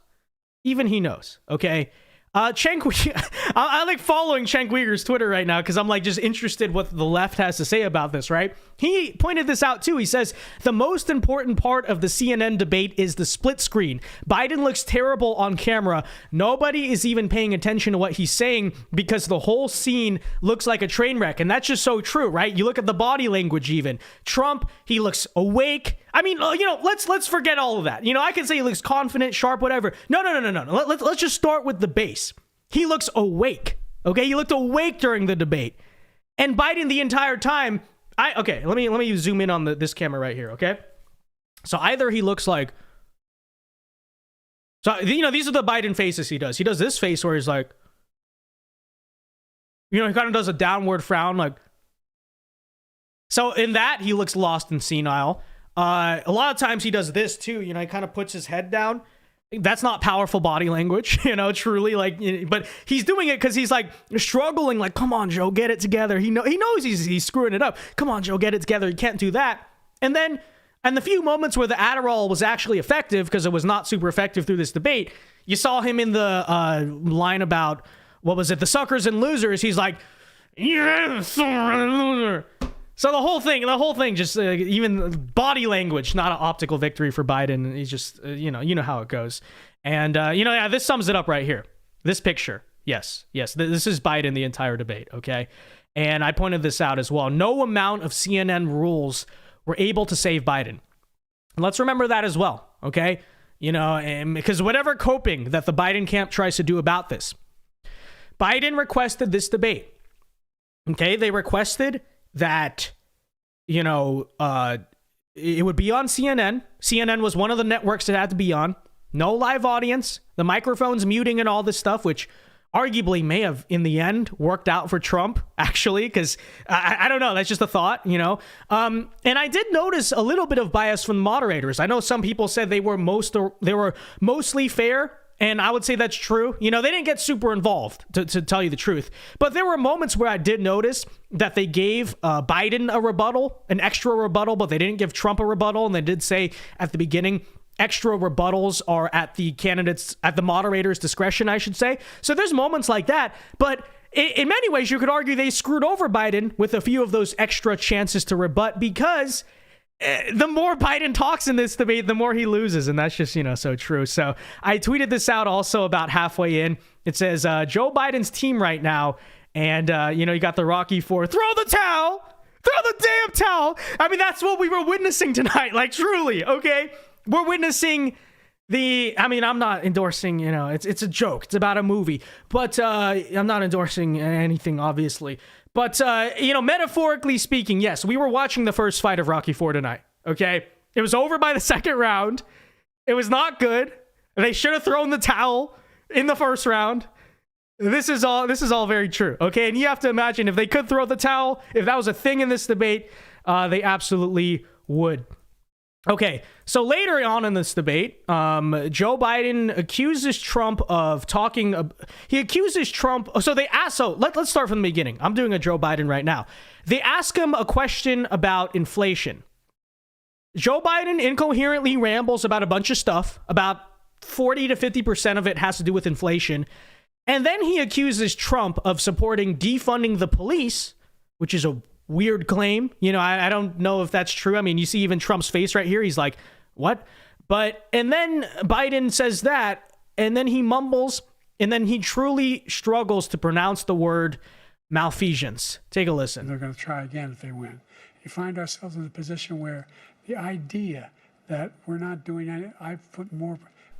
Okay? I like following Cenk Uyghur's Twitter right now because I'm like just interested what the left has to say about this, right? He pointed this out too. He says, the most important part of the CNN debate is the split screen. Biden looks terrible on camera. Nobody is even paying attention to what he's saying because the whole scene looks like a train wreck. And that's just so true, right? You look at the body language even. Trump, he looks awake. Let's forget all of that. I can say he looks confident, sharp, whatever. No. Let's just start with the base. He looks awake. Okay, he looked awake during the debate, and Biden the entire time. Let me zoom in on this camera right here. Okay, so either he looks like. So these are the Biden faces he does. He does this face where he's like. He kind of does a downward frown, like. So in that he looks lost and senile. A lot of times he does this too. He kind of puts his head down. That's not powerful body language, truly. But he's doing it because he's like struggling. Like, come on, Joe, get it together. He knows he's screwing it up. Come on, Joe, get it together. He can't do that. And then And the few moments where the Adderall was actually effective, because it was not super effective through this debate, you saw him in the line about, what was it, the suckers and losers. He's like, yeah, loser. So the whole thing, just even body language, not an optical victory for Biden. He's just, you know how it goes. And, yeah, this sums it up right here. This picture. Yes. This is Biden the entire debate, okay? And I pointed this out as well. No amount of CNN rules were able to save Biden. And let's remember that as well, okay? And because whatever coping that the Biden camp tries to do about this, Biden requested this debate, okay? They requested that, it would be on CNN. CNN was one of the networks it had to be on. No live audience, the microphones muting and all this stuff, which arguably may have, in the end, worked out for Trump, actually, because I don't know. That's just a thought, And I did notice a little bit of bias from the moderators. I know some people said they were mostly fair, and I would say that's true. They didn't get super involved, to tell you the truth. But there were moments where I did notice that they gave Biden a rebuttal, an extra rebuttal, but they didn't give Trump a rebuttal. And they did say at the beginning, extra rebuttals are at the moderator's discretion, I should say. So there's moments like that. But in many ways, you could argue they screwed over Biden with a few of those extra chances to rebut, because the more Biden talks in this debate, the more he loses. And that's just, so true. So I tweeted this out also about halfway in. It says, Joe Biden's team right now. And, you got the Rocky IV, throw the towel, throw the damn towel. I mean, that's what we were witnessing tonight. Like, truly, okay? We're witnessing I'm not endorsing, it's a joke. It's about a movie. But I'm not endorsing anything, obviously. But, metaphorically speaking, yes, we were watching the first fight of Rocky IV tonight, okay? It was over by the second round. It was not good. They should have thrown the towel in the first round. This is all very true, okay? And you have to imagine, if they could throw the towel, if that was a thing in this debate, they absolutely would. Okay, so later on in this debate, Joe Biden accuses Trump of talking. He accuses Trump. So they ask. So let's start from the beginning. I'm doing a Joe Biden right now. They ask him a question about inflation. Joe Biden incoherently rambles about a bunch of stuff. About 40 to 50% of it has to do with inflation. And then he accuses Trump of supporting defunding the police, which is a weird claim. I don't know if that's true. I mean, you see even Trump's face right here. He's like, what? And then Biden says that, and then he mumbles, and then he truly struggles to pronounce the word malfeasance. Take a listen. They're going to try again if they win. You find ourselves in a position where the idea that we're not doing any,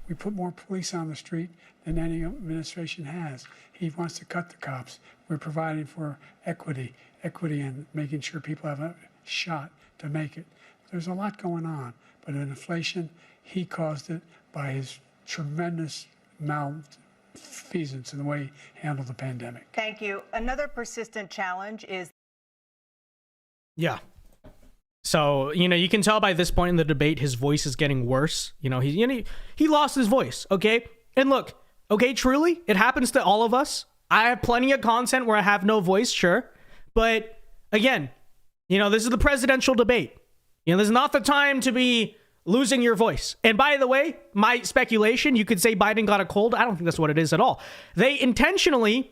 we put more police on the street than any administration has. He wants to cut the cops. We're providing for equity and making sure people have a shot to make it. There's a lot going on, but in inflation, he caused it by his tremendous malfeasance in the way he handled the pandemic. Thank you. Another persistent challenge is... Yeah. So, you can tell by this point in the debate, his voice is getting worse. He lost his voice, okay? And look, okay, truly, it happens to all of us. I have plenty of content where I have no voice, sure. But again, this is the presidential debate. This is not the time to be losing your voice. And by the way, my speculation, you could say Biden got a cold. I don't think that's what it is at all. They intentionally,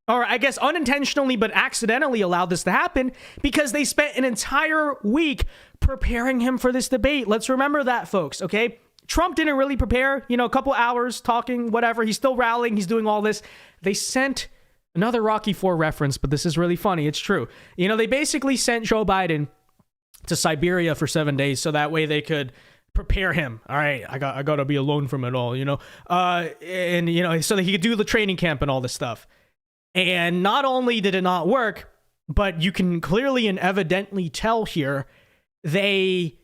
or I guess unintentionally, but accidentally allowed this to happen because they spent an entire week preparing him for this debate. Let's remember that, folks, okay? Trump didn't really prepare, a couple hours talking, whatever. He's still rallying. He's doing all this. They sent another Rocky IV reference, but this is really funny. It's true. They basically sent Joe Biden to Siberia for 7 days so that way they could prepare him. All right, I got to be alone from it all, and so that he could do the training camp and all this stuff. And not only did it not work, but you can clearly and evidently tell here they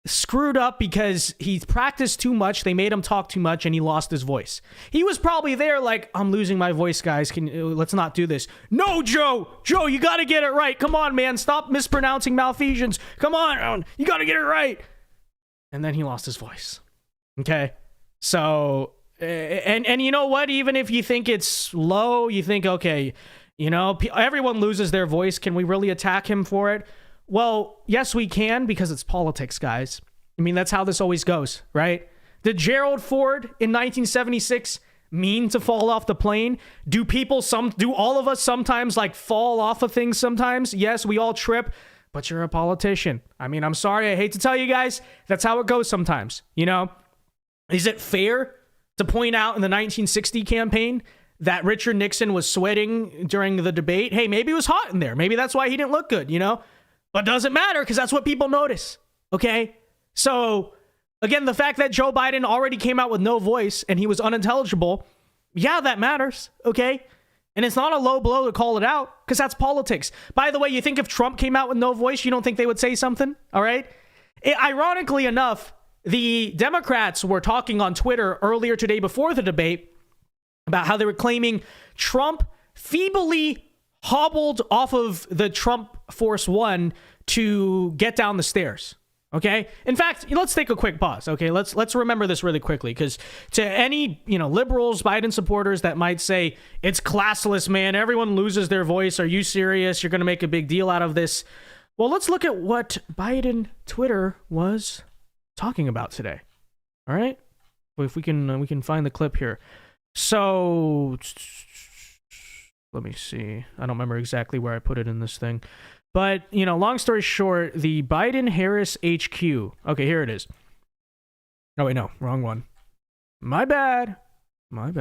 screwed up because he practiced too much. They made him talk too much and he lost his voice. He was probably there like, I'm losing my voice, guys. Let's not do this. No, Joe, you got to get it right. Come on, man. Stop mispronouncing malfeasance. Come on. You got to get it right. And then he lost his voice. Okay. So, and you know what? Even if you think it's low, you think, okay, everyone loses their voice. Can we really attack him for it? Well, yes, we can, because it's politics, guys. I mean, that's how this always goes, right? Did Gerald Ford in 1976 mean to fall off the plane? Do all of us sometimes like fall off of things sometimes? Yes, we all trip, but you're a politician. I mean, I'm sorry. I hate to tell you guys, that's how it goes sometimes. You know, is it fair to point out in the 1960 campaign that Richard Nixon was sweating during the debate? Hey, maybe it was hot in there. Maybe that's why he didn't look good, you know? But doesn't matter because that's what people notice, okay? So, again, the fact that Joe Biden already came out with no voice and he was unintelligible, yeah, that matters, okay? And it's not a low blow to call it out because that's politics. By the way, you think if Trump came out with no voice, you don't think they would say something, all right? Ironically enough, the Democrats were talking on Twitter earlier today before the debate about how they were claiming Trump feebly hobbled off of the Trump Force One to get down the stairs. Okay. In fact, let's take a quick pause. Okay. Let's remember this really quickly, because to any, liberals, Biden supporters that might say it's classless, man, everyone loses their voice. Are you serious? You're going to make a big deal out of this. Well, let's look at what Biden Twitter was talking about today. All right. If we can find the clip here. So let me see. I don't remember exactly where I put it in this thing. But, long story short, the Biden-Harris HQ. Okay, here it is. Oh, wait, no. Wrong one. My bad. Let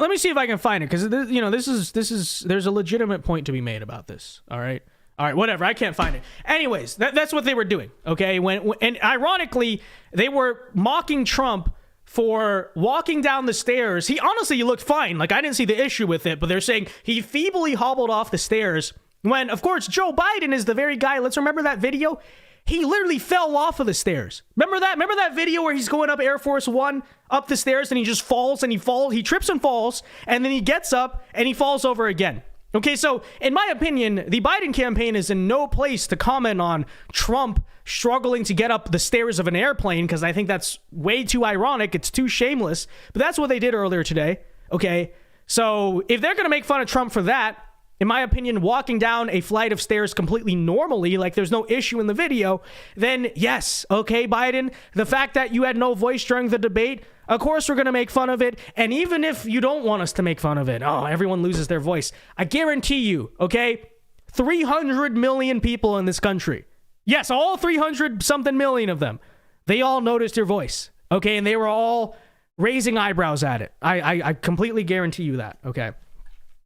me see if I can find it, because, there's a legitimate point to be made about this. All right, whatever. I can't find it. Anyways, that's what they were doing, okay? And ironically, they were mocking Trump for walking down the stairs. He looked fine. Like, I didn't see the issue with it, but they're saying he feebly hobbled off the stairs when, of course, Joe Biden is the very guy. Let's remember that video. He literally fell off of the stairs. Remember that video where he's going up Air Force One up the stairs and he just falls and he trips and falls, and then he gets up and he falls over again. Okay, so in my opinion, the Biden campaign is in no place to comment on Trump struggling to get up the stairs of an airplane, because I think that's way too ironic. It's too shameless. But that's what they did earlier today. Okay, so if they're going to make fun of Trump for that, in my opinion, walking down a flight of stairs completely normally, like there's no issue in the video, then yes, okay, Biden, the fact that you had no voice during the debate, of course we're going to make fun of it. And even if you don't want us to make fun of it, everyone loses their voice. I guarantee you, okay, 300 million people in this country, yes, all 300 something million of them, they all noticed your voice, okay, and they were all raising eyebrows at it. I completely guarantee you that, okay?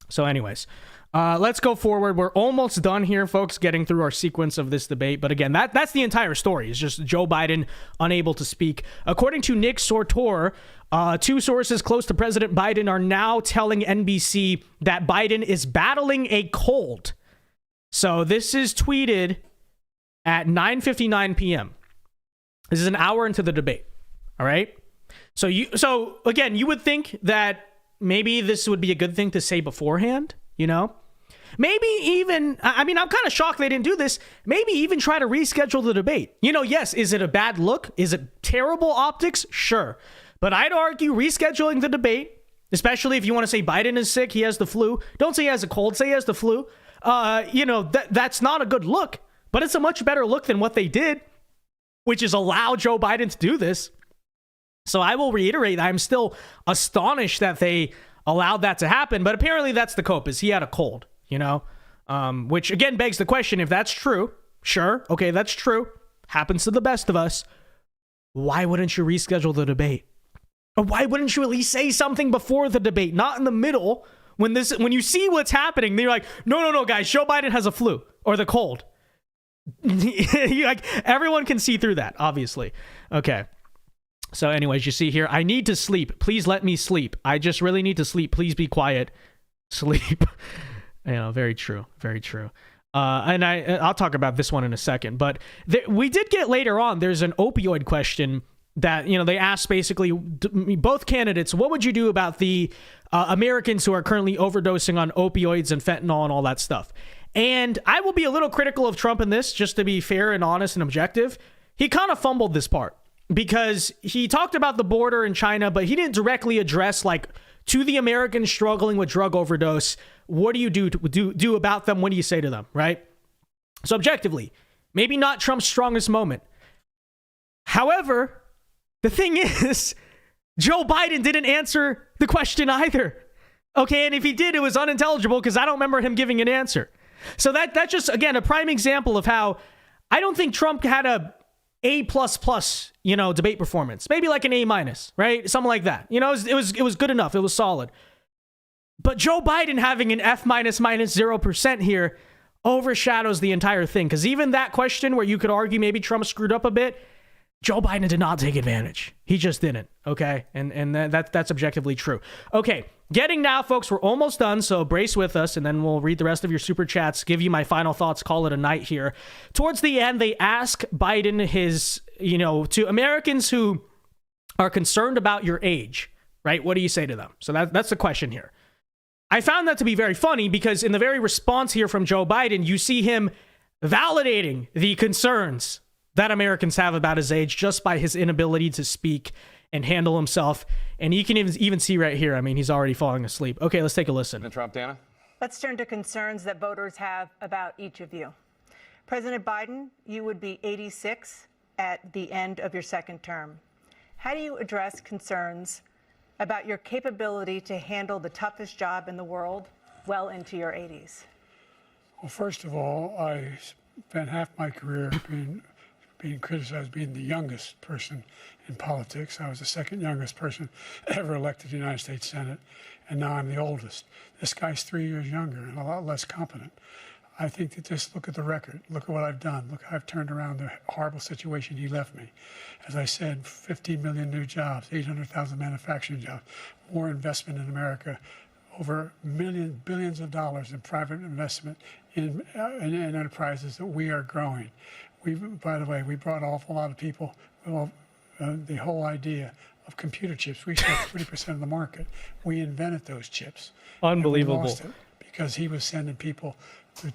So anyways, let's go forward. We're almost done here, folks, getting through our sequence of this debate. But again, that's the entire story. It's just Joe Biden unable to speak. According to Nick Sortor, two sources close to President Biden are now telling NBC that Biden is battling a cold. So this is tweeted at 9:59 p.m. This is an hour into the debate. All right. So again, you would think that maybe this would be a good thing to say beforehand, Maybe even, I'm kind of shocked they didn't do this. Maybe even try to reschedule the debate. Yes, is it a bad look? Is it terrible optics? Sure. But I'd argue rescheduling the debate, especially if you want to say Biden is sick, he has the flu. Don't say he has a cold, say he has the flu. That's not a good look, but it's a much better look than what they did, which is allow Joe Biden to do this. So I will reiterate, I'm still astonished that they allowed that to happen, but apparently that's the cope, is he had a cold, which again begs the question, if that's true, sure, okay, that's true, happens to the best of us, why wouldn't you reschedule the debate? Or why wouldn't you at least say something before the debate, not in the middle, when you see what's happening, then you're like, no, guys, Joe Biden has a flu, or the cold. Everyone can see through that, obviously. Okay. So anyways, you see here, I need to sleep. Please let me sleep. I just really need to sleep. Please be quiet. Sleep. Very true. Very true. And I'll talk about this one in a second. But we did get later on, there's an opioid question that, they asked basically both candidates, what would you do about the Americans who are currently overdosing on opioids and fentanyl and all that stuff? And I will be a little critical of Trump in this, just to be fair and honest and objective. He kind of fumbled this part, because he talked about the border in China, but he didn't directly address, to the Americans struggling with drug overdose, what do you do about them? What do you say to them, right? So objectively, maybe not Trump's strongest moment, However, the thing is, Joe Biden didn't answer the question either. Okay, and if he did, it was unintelligible because I don't remember him giving an answer. So that's just, again, a prime example of how I don't think Trump had a A++, debate performance. Maybe like an A-, right? Something like that. It was good enough. It was solid. But Joe Biden having an F-, -0% here overshadows the entire thing. Because even that question where you could argue maybe Trump screwed up a bit, Joe Biden did not take advantage. He just didn't, okay? And that's objectively true. Okay, getting now, folks, we're almost done, so brace with us, and then we'll read the rest of your super chats, give you my final thoughts, call it a night here. Towards the end, they ask Biden his, to Americans who are concerned about your age, right? What do you say to them? So that's the question here. I found that to be very funny because in the very response here from Joe Biden, you see him validating the concerns that Americans have about his age just by his inability to speak and handle himself. And you can even see right here, I mean, he's already falling asleep. Okay, let's take a listen. President Trump, Dana? Let's turn to concerns that voters have about each of you. President Biden, you would be 86 at the end of your second term. How do you address concerns about your capability to handle the toughest job in the world well into your 80s? Well, first of all, I spent half my career being criticized being the youngest person in politics. I was the second youngest person ever elected to the United States Senate, and now I'm the oldest. This guy's 3 years younger and a lot less competent. I think that just look at the record. Look at what I've done. Look how I've turned around the horrible situation he left me. As I said, 15 million new jobs, 800,000 manufacturing jobs, more investment in America, over billions of dollars in private investment in enterprises that we are growing. By the way, we brought an awful lot of people. The whole idea of computer chips, we sold 30% of the market. We invented those chips. Unbelievable. We lost it because he was sending people to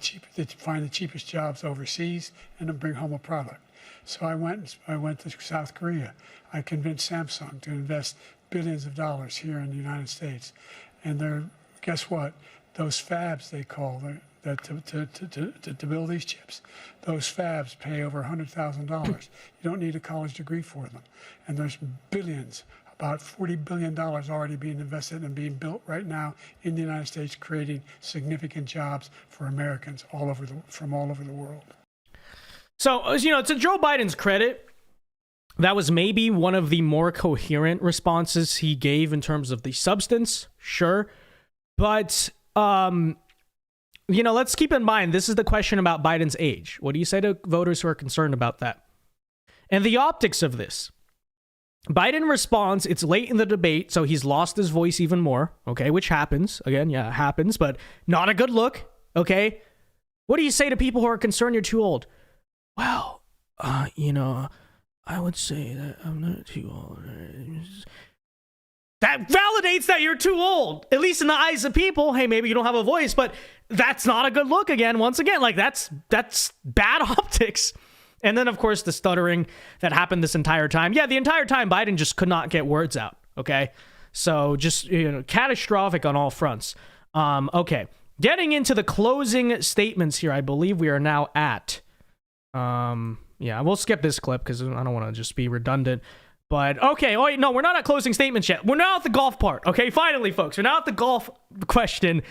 find the cheapest jobs overseas and to bring home a product. So I went to South Korea. I convinced Samsung to invest billions of dollars here in the United States. And guess what? Those fabs, they call to build these chips, those fabs pay over $100,000. You don't need a college degree for them. And there's billions, about $40 billion already being invested and being built right now in the United States, creating significant jobs for Americans from all over the world. So, to Joe Biden's credit, that was maybe one of the more coherent responses he gave in terms of the substance, sure. But, let's keep in mind, this is the question about Biden's age. What do you say to voters who are concerned about that? And the optics of this. Biden responds, it's late in the debate, so he's lost his voice even more, okay, which happens. Again, yeah, it happens, but not a good look, okay? What do you say to people who are concerned you're too old? Well, I would say that I'm not too old. That validates that you're too old, at least in the eyes of people. Hey, maybe you don't have a voice, but that's not a good look again. Once again, like that's bad optics. And then, of course, the stuttering that happened this entire time. Yeah, the entire time, Biden just could not get words out, okay? So just, catastrophic on all fronts. Okay, getting into the closing statements here, I believe we are now at... yeah, we'll skip this clip because I don't want to just be redundant. But, okay, wait, no, we're not at closing statements yet. We're now at the golf part, okay? Finally, folks, we're now at the golf question.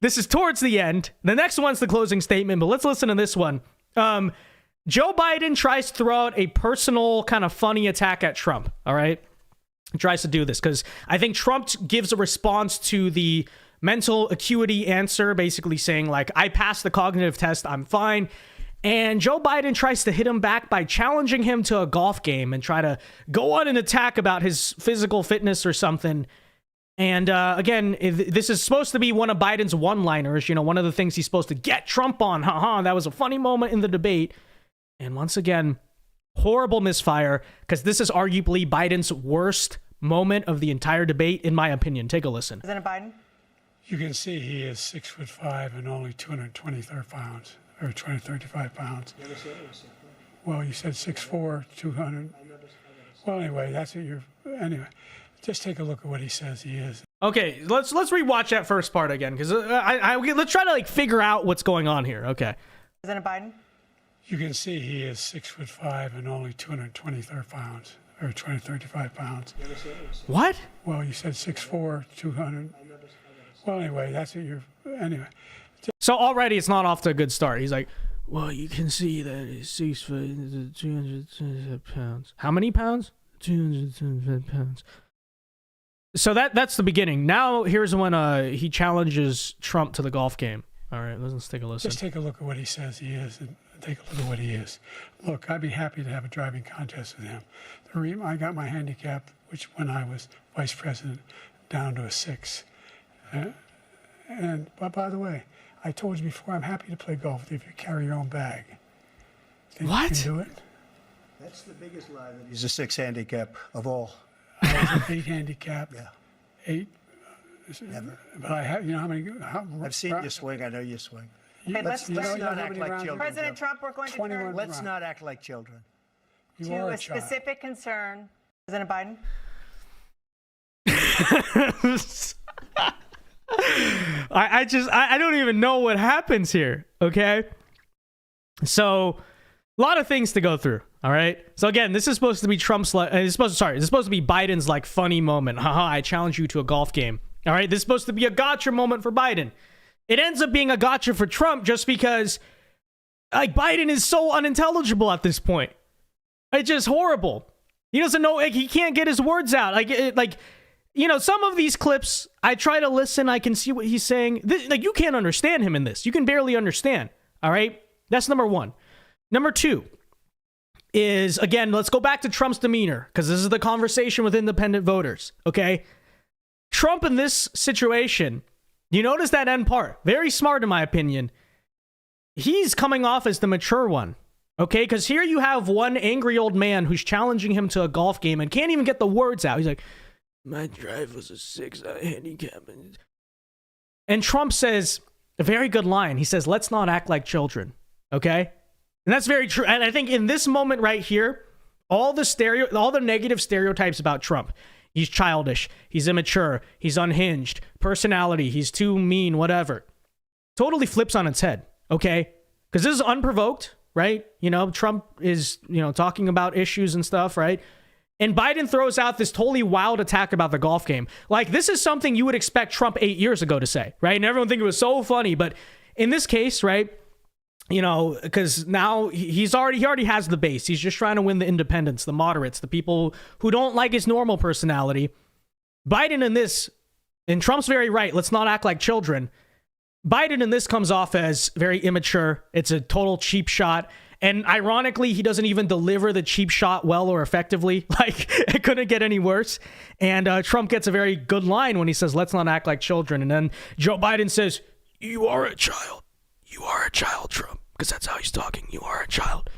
This is towards the end. The next one's the closing statement, but let's listen to this one. Joe Biden tries to throw out a personal kind of funny attack at Trump, all right? He tries to do this because I think Trump gives a response to the mental acuity answer, basically saying, like, I passed the cognitive test, I'm fine. And Joe Biden tries to hit him back by challenging him to a golf game and try to go on an attack about his physical fitness or something. And again, this is supposed to be one of Biden's one-liners, one of the things he's supposed to get Trump on. That was a funny moment in the debate. And once again, horrible misfire, because this is arguably Biden's worst moment of the entire debate, in my opinion. Take a listen. President Biden? You can see he is 6'5" and only 223 pounds, or 235 pounds. Well, you said 6'4", 200. Well, anyway, that's what anyway, just take a look at what he says he is. Okay, let's rewatch that first part again, because let's try to figure out what's going on here. Okay. President Biden? You can see he is 6'5" and only 223 pounds, or 235 pounds. What? Well, you said 6'4", 200. Well, anyway, that's what you're. Anyway. So already it's not off to a good start. He's like, well, you can see that he's 6 foot, 225 pounds. How many pounds? 225 pounds. So that's the beginning. Now here's when he challenges Trump to the golf game. All right, let's take a listen. Just take a look at what he says he is, and take a look at what he is. Look, I'd be happy to have a driving contest with him. The reason I got my handicap, which when I was vice president, down to a 6. But by the way, I told you before, I'm happy to play golf with you if you carry your own bag. Think What? you can do it? That's the biggest lie that he's a 6 handicap of all. I was an 8 handicap. Yeah. 8. Never. But I have, you know how many? I've seen you swing. I know you swing. Okay, let's you know let's how not many act like rounds- children. President Trump, we're going to 21 turn Let's not act like children. You to are a a child. specific concern. President Biden? I don't even know what happens here. Okay. So a lot of things to go through. All right. So again, this is supposed to be this is supposed to be Biden's like funny moment. Haha, I challenge you to a golf game. All right. This is supposed to be a gotcha moment for Biden. It ends up being a gotcha for Trump just because like Biden is so unintelligible at this point. It's just horrible. He doesn't know, like, he can't get his words out. You know, some of these clips, I try to listen. I can see what he's saying. You can't understand him in this. You can barely understand. All right. That's number one. Number two is, again, let's go back to Trump's demeanor, because this is the conversation with independent voters. Okay. Trump in this situation, you notice that end part. Very smart, in my opinion. He's coming off as the mature one. Okay. Because here you have one angry old man who's challenging him to a golf game and can't even get the words out. He's like, my drive was a 6 handicap. And Trump says a very good line. He says, let's not act like children. Okay. And that's very true. And I think in this moment right here, all the negative stereotypes about Trump, he's childish, he's immature, he's unhinged, personality, he's too mean, whatever, totally flips on its head. Okay. Because this is unprovoked, right? You know, Trump is, talking about issues and stuff, right? And Biden throws out this totally wild attack about the golf game. Like, this is something you would expect Trump 8 years ago to say, right? And everyone think it was so funny. But in this case, right, because now he already has the base. He's just trying to win the independents, the moderates, the people who don't like his normal personality. Biden in this, and Trump's very right, let's not act like children. Biden in this comes off as very immature. It's a total cheap shot. And ironically, he doesn't even deliver the cheap shot well or effectively. Like, it couldn't get any worse. And Trump gets a very good line when he says, let's not act like children. And then Joe Biden says, you are a child. You are a child, Trump. Because that's how he's talking. You are a child.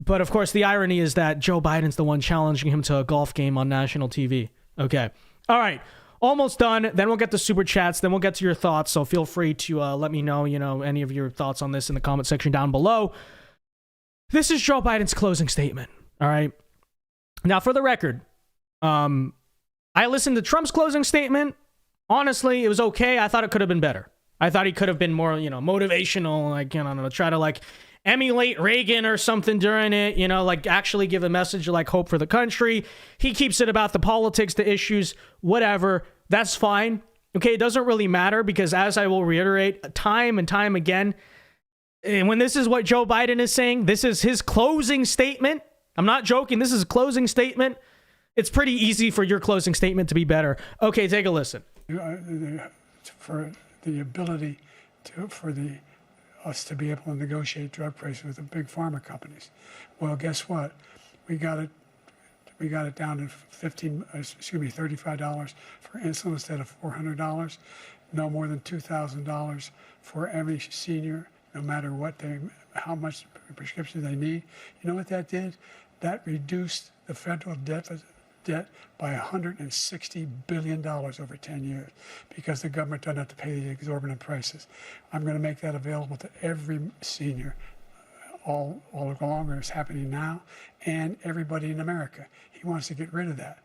But of course, the irony is that Joe Biden's the one challenging him to a golf game on national TV. Okay. All right. Almost done. Then we'll get to super chats. Then we'll get to your thoughts. So feel free to let me know, any of your thoughts on this in the comment section down below. This is Joe Biden's closing statement. All right. Now, for the record, I listened to Trump's closing statement. Honestly, it was okay. I thought it could have been better. I thought he could have been more, motivational, try to emulate Reagan or something during it, actually give a message of hope for the country. He keeps it about the politics, the issues, whatever. That's fine. Okay. It doesn't really matter because, as I will reiterate time and time again, and when this is what Joe Biden is saying, this is his closing statement. I'm not joking. This is a closing statement. It's pretty easy for your closing statement to be better. Okay, take a listen. For the ability for us to be able to negotiate drug prices with the big pharma companies. Well, guess what? We got it down to $35 for insulin instead of $400. No more than $2,000 for every senior, no matter how much prescription they need. You know what that did? That reduced the federal debt by $160 billion over 10 years because the government doesn't have to pay the exorbitant prices. I'm going to make that available to every senior all along. It's happening now, and everybody in America. He wants to get rid of that.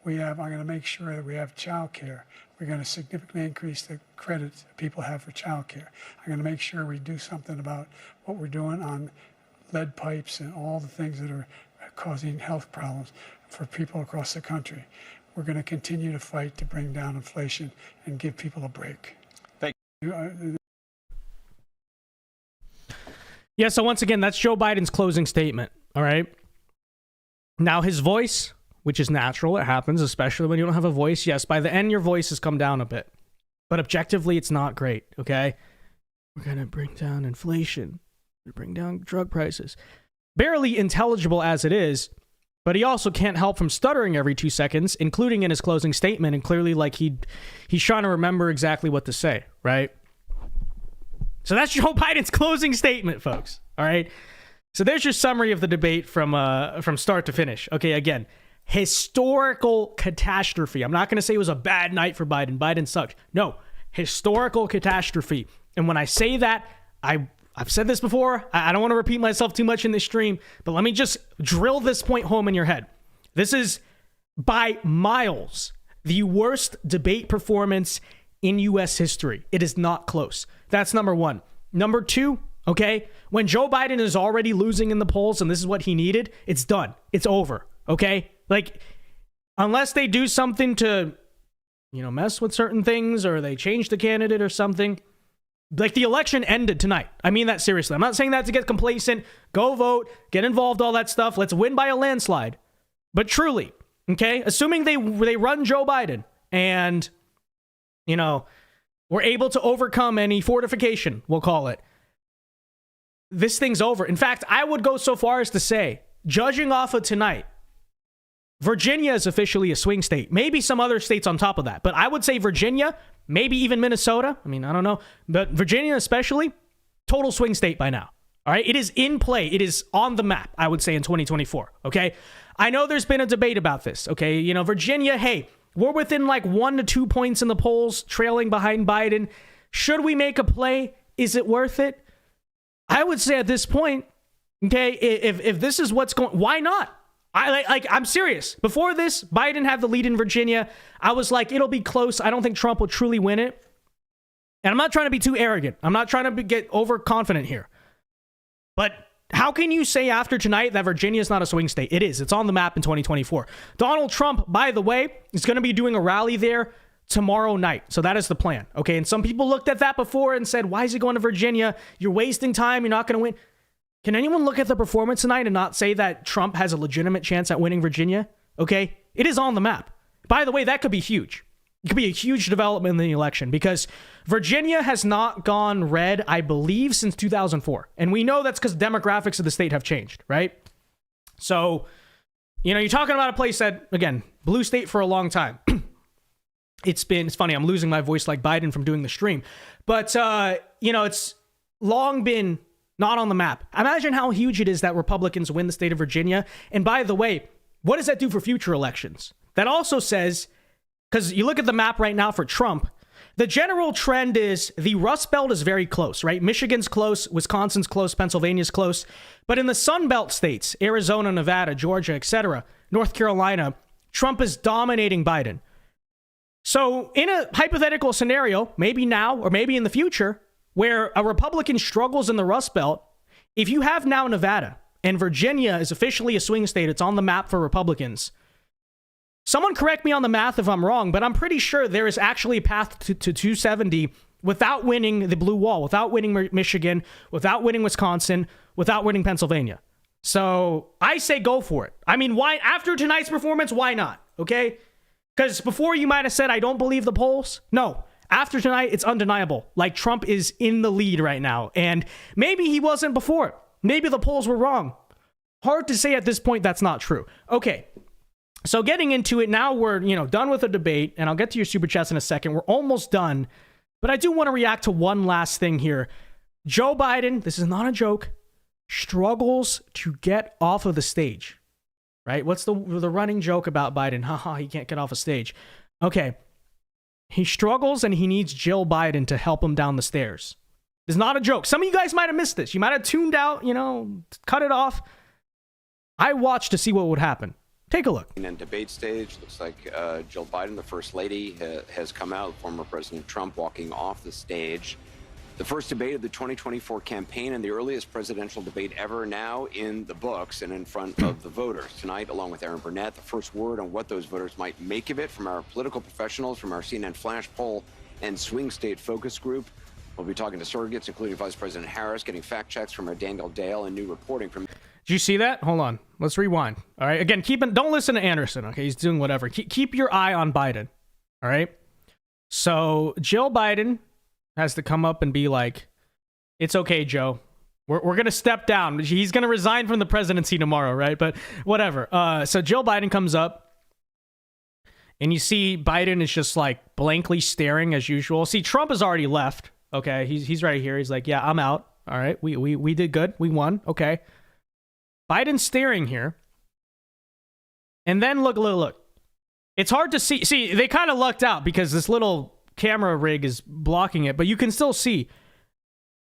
I'm going to make sure that we have child care. We're going to significantly increase the credit people have for child care. I'm going to make sure we do something about what we're doing on lead pipes and all the things that are causing health problems for people across the country. We're going to continue to fight to bring down inflation and give people a break. Thank you. Yeah, so once again, that's Joe Biden's closing statement, all right? Now, his voice, which is natural, it happens, especially when you don't have a voice. Yes, by the end, your voice has come down a bit. But objectively, it's not great, okay? We're going to bring down inflation. We're going to bring down drug prices. Barely intelligible as it is, but he also can't help from stuttering every 2 seconds, including in his closing statement, and clearly like he's trying to remember exactly what to say, right? So that's Joe Biden's closing statement, folks, all right? So there's your summary of the debate from start to finish. Okay, again, historical catastrophe. I'm not going to say it was a bad night for Biden. Biden sucked. No, historical catastrophe. And when I say that, I've said this before. I don't want to repeat myself too much in this stream, but let me just drill this point home in your head. This is by miles the worst debate performance in U.S. history. It is not close. That's number one. Number two, okay, when Joe Biden is already losing in the polls and this is what he needed, it's done. It's over, okay? Like, unless they do something to, mess with certain things or they change the candidate or something, like the election ended tonight. I mean that seriously. I'm not saying that to get complacent. Go vote, get involved, all that stuff. Let's win by a landslide. But truly, okay, assuming they run Joe Biden and, we're able to overcome any fortification, we'll call it, this thing's over. In fact, I would go so far as to say, judging off of tonight, Virginia is officially a swing state. Maybe some other states on top of that. But I would say Virginia, maybe even Minnesota. I mean, I don't know. But Virginia especially, total swing state by now. All right? It is in play. It is on the map, I would say, in 2024. Okay? I know there's been a debate about this. Okay? Virginia, hey, we're within like 1 to 2 points in the polls, trailing behind Biden. Should we make a play? Is it worth it? I would say at this point, okay, if this is what's going, why not? I'm serious. Before this, Biden had the lead in Virginia. I was like, it'll be close. I don't think Trump will truly win it. And I'm not trying to be too arrogant. I'm not trying to get overconfident here. But how can you say after tonight that Virginia is not a swing state? It is. It's on the map in 2024. Donald Trump, by the way, is going to be doing a rally there tomorrow night. So that is the plan. Okay. And some people looked at that before and said, why is he going to Virginia? You're wasting time. You're not going to win. Can anyone look at the performance tonight and not say that Trump has a legitimate chance at winning Virginia? Okay. It is on the map. By the way, that could be huge. It could be a huge development in the election because Virginia has not gone red, I believe, since 2004. And we know that's because demographics of the state have changed, right? So, you're talking about a place that, again, blue state for a long time. It's funny, I'm losing my voice like Biden from doing the stream. But, it's long been not on the map. Imagine how huge it is that Republicans win the state of Virginia. And by the way, what does that do for future elections? That also says, because you look at the map right now for Trump, the general trend is the Rust Belt is very close, right? Michigan's close, Wisconsin's close, Pennsylvania's close. But in the Sun Belt states, Arizona, Nevada, Georgia, etc., North Carolina, Trump is dominating Biden. So in a hypothetical scenario, maybe now or maybe in the future, where a Republican struggles in the Rust Belt, if you have now Nevada and Virginia is officially a swing state, it's on the map for Republicans. Someone correct me on the math if I'm wrong, but I'm pretty sure there is actually a path to 270 without winning the blue wall, without winning Michigan, without winning Wisconsin, without winning Pennsylvania. So I say go for it. I mean, why after tonight's performance, why not? Okay? Because before you might have said, I don't believe the polls. No, after tonight, it's undeniable. Like Trump is in the lead right now. And maybe he wasn't before. Maybe the polls were wrong. Hard to say at this point that's not true. Okay. So getting into it now, we're, done with the debate, and I'll get to your super chats in a second. We're almost done, but I do want to react to one last thing here. Joe Biden, this is not a joke, struggles to get off of the stage, right? What's the running joke about Biden? Haha, he can't get off a stage. Okay. He struggles and he needs Jill Biden to help him down the stairs. It's not a joke. Some of you guys might have missed this. You might have tuned out, cut it off. I watched to see what would happen. Take a look. And debate stage, looks like Jill Biden, the First Lady, has come out. Former President Trump walking off the stage. The first debate of the 2024 campaign and the earliest presidential debate ever now in the books and in front of the voters. Tonight, along with Aaron Burnett, the first word on what those voters might make of it from our political professionals, from our CNN Flash poll and swing state focus group. We'll be talking to surrogates, including Vice President Harris, getting fact checks from our Daniel Dale and new reporting from... Did you see that? Hold on. Let's rewind. All right. Again, don't listen to Anderson, okay? He's doing whatever. Keep your eye on Biden, all right? So Jill Biden has to come up and be like, it's okay, Joe. We're going to step down. He's going to resign from the presidency tomorrow, right? But whatever. So Jill Biden comes up, and you see Biden is just like blankly staring as usual. See, Trump has already left, okay? He's right here. He's like, yeah, I'm out. All right, we did good. We won, okay? Biden's staring here. And then look. It's hard to see. See, they kind of lucked out because this little camera rig is blocking it, but you can still see.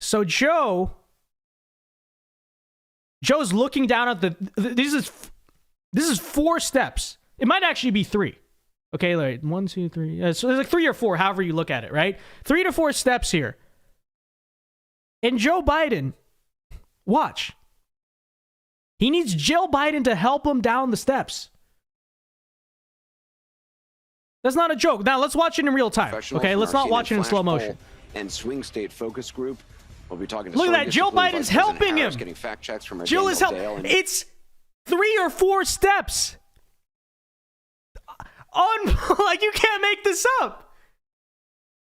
So Joe's looking down at this is 4 steps. It might actually be 3. Okay, like 1, 2, 3. So there's like 3 or 4, however you look at it, right? 3 to 4 steps here. And Joe Biden, watch. He needs Jill Biden to help him down the steps. That's not a joke. Now let's watch it in real time. Okay, let's not watch it in slow motion. And swing state focus group. We'll be talking to look at that. Jill Biden's helping him. Getting fact checks from Jill is helping. It's 3 or 4 steps. Like you can't make this up.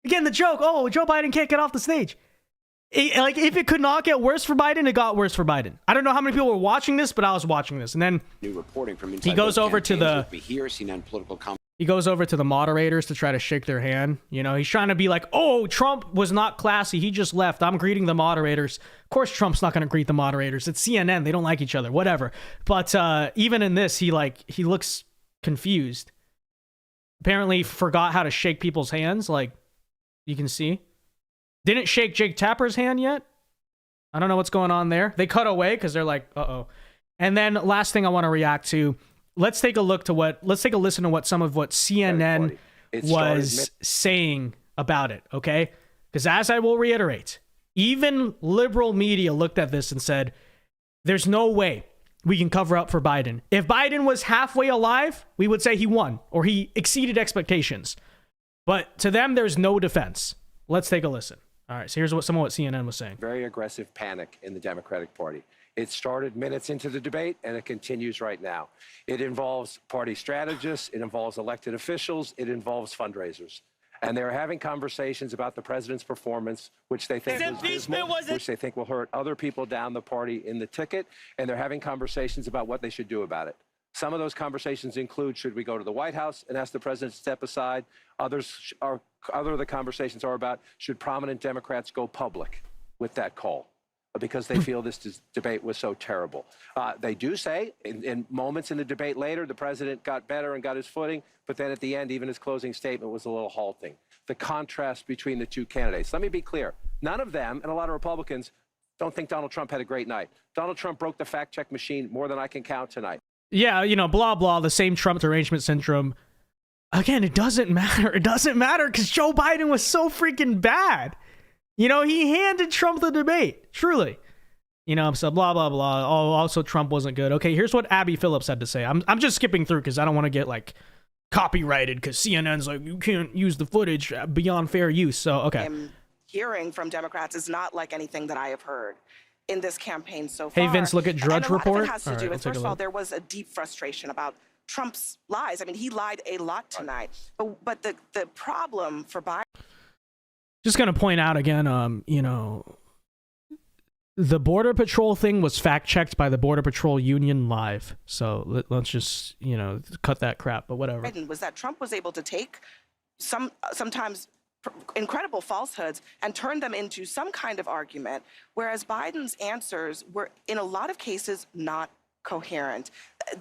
Again, the joke. Oh, Joe Biden can't get off the stage. Like if it could not get worse for Biden, it got worse for Biden. I don't know how many people were watching this, but I was watching this. And then new reporting from he goes over to the CNN he goes over to the moderators to try to shake their hand. You know, he's trying to be like, "Oh, Trump was not classy. He just left. I'm greeting the moderators." Of course, Trump's not going to greet the moderators. It's CNN. They don't like each other. Whatever. But even in this, he looks confused. Apparently, forgot how to shake people's hands. Like you can see. Didn't shake Jake Tapper's hand yet. I don't know what's going on there. They cut away because they're like, uh-oh. And then last thing I want to react to, let's take a listen to what some of what CNN was saying about it, okay? Because as I will reiterate, even liberal media looked at this and said, there's no way we can cover up for Biden. If Biden was halfway alive, we would say he won or he exceeded expectations. But to them, there's no defense. Let's take a listen. All right, so here's what CNN was saying. Very aggressive panic in the Democratic Party. It started minutes into the debate, and it continues right now. It involves party strategists. It involves elected officials. It involves fundraisers. And they're having conversations about the president's performance, which they think was dismal, which they think will hurt other people down the party in the ticket. And they're having conversations about what they should do about it. Some of those conversations include, should we go to the White House and ask the president to step aside? Other of the conversations are about, should prominent Democrats go public with that call? Because they feel this debate was so terrible. They do say in moments in the debate later, the president got better and got his footing, but then at the end, even his closing statement was a little halting. The contrast between the two candidates. Let me be clear. None of them, and a lot of Republicans, don't think Donald Trump had a great night. Donald Trump broke the fact check machine more than I can count tonight. Yeah, you know, blah, blah, the same Trump derangement syndrome. Again, it doesn't matter. It doesn't matter because Joe Biden was so freaking bad. You know, he handed Trump the debate, truly. You know, so blah, blah, blah. Oh, also Trump wasn't good. Okay, here's what Abby Phillips had to say. I'm just skipping through because I don't want to get, like, copyrighted because CNN's like, you can't use the footage beyond fair use. So, okay. Hearing from Democrats is not like anything that I have heard in this campaign so far. Hey, Vince, look at Drudge Report. And a lot of it has to do with, first of all, there was a deep frustration about Trump's lies. I mean, he lied a lot tonight. But the problem for Biden... Just going to point out again, you know, the Border Patrol thing was fact-checked by the Border Patrol Union live. So let's just, you know, cut that crap, but whatever. ...was that Trump was able to take sometimes incredible falsehoods and turn them into some kind of argument, whereas Biden's answers were, in a lot of cases, not coherent,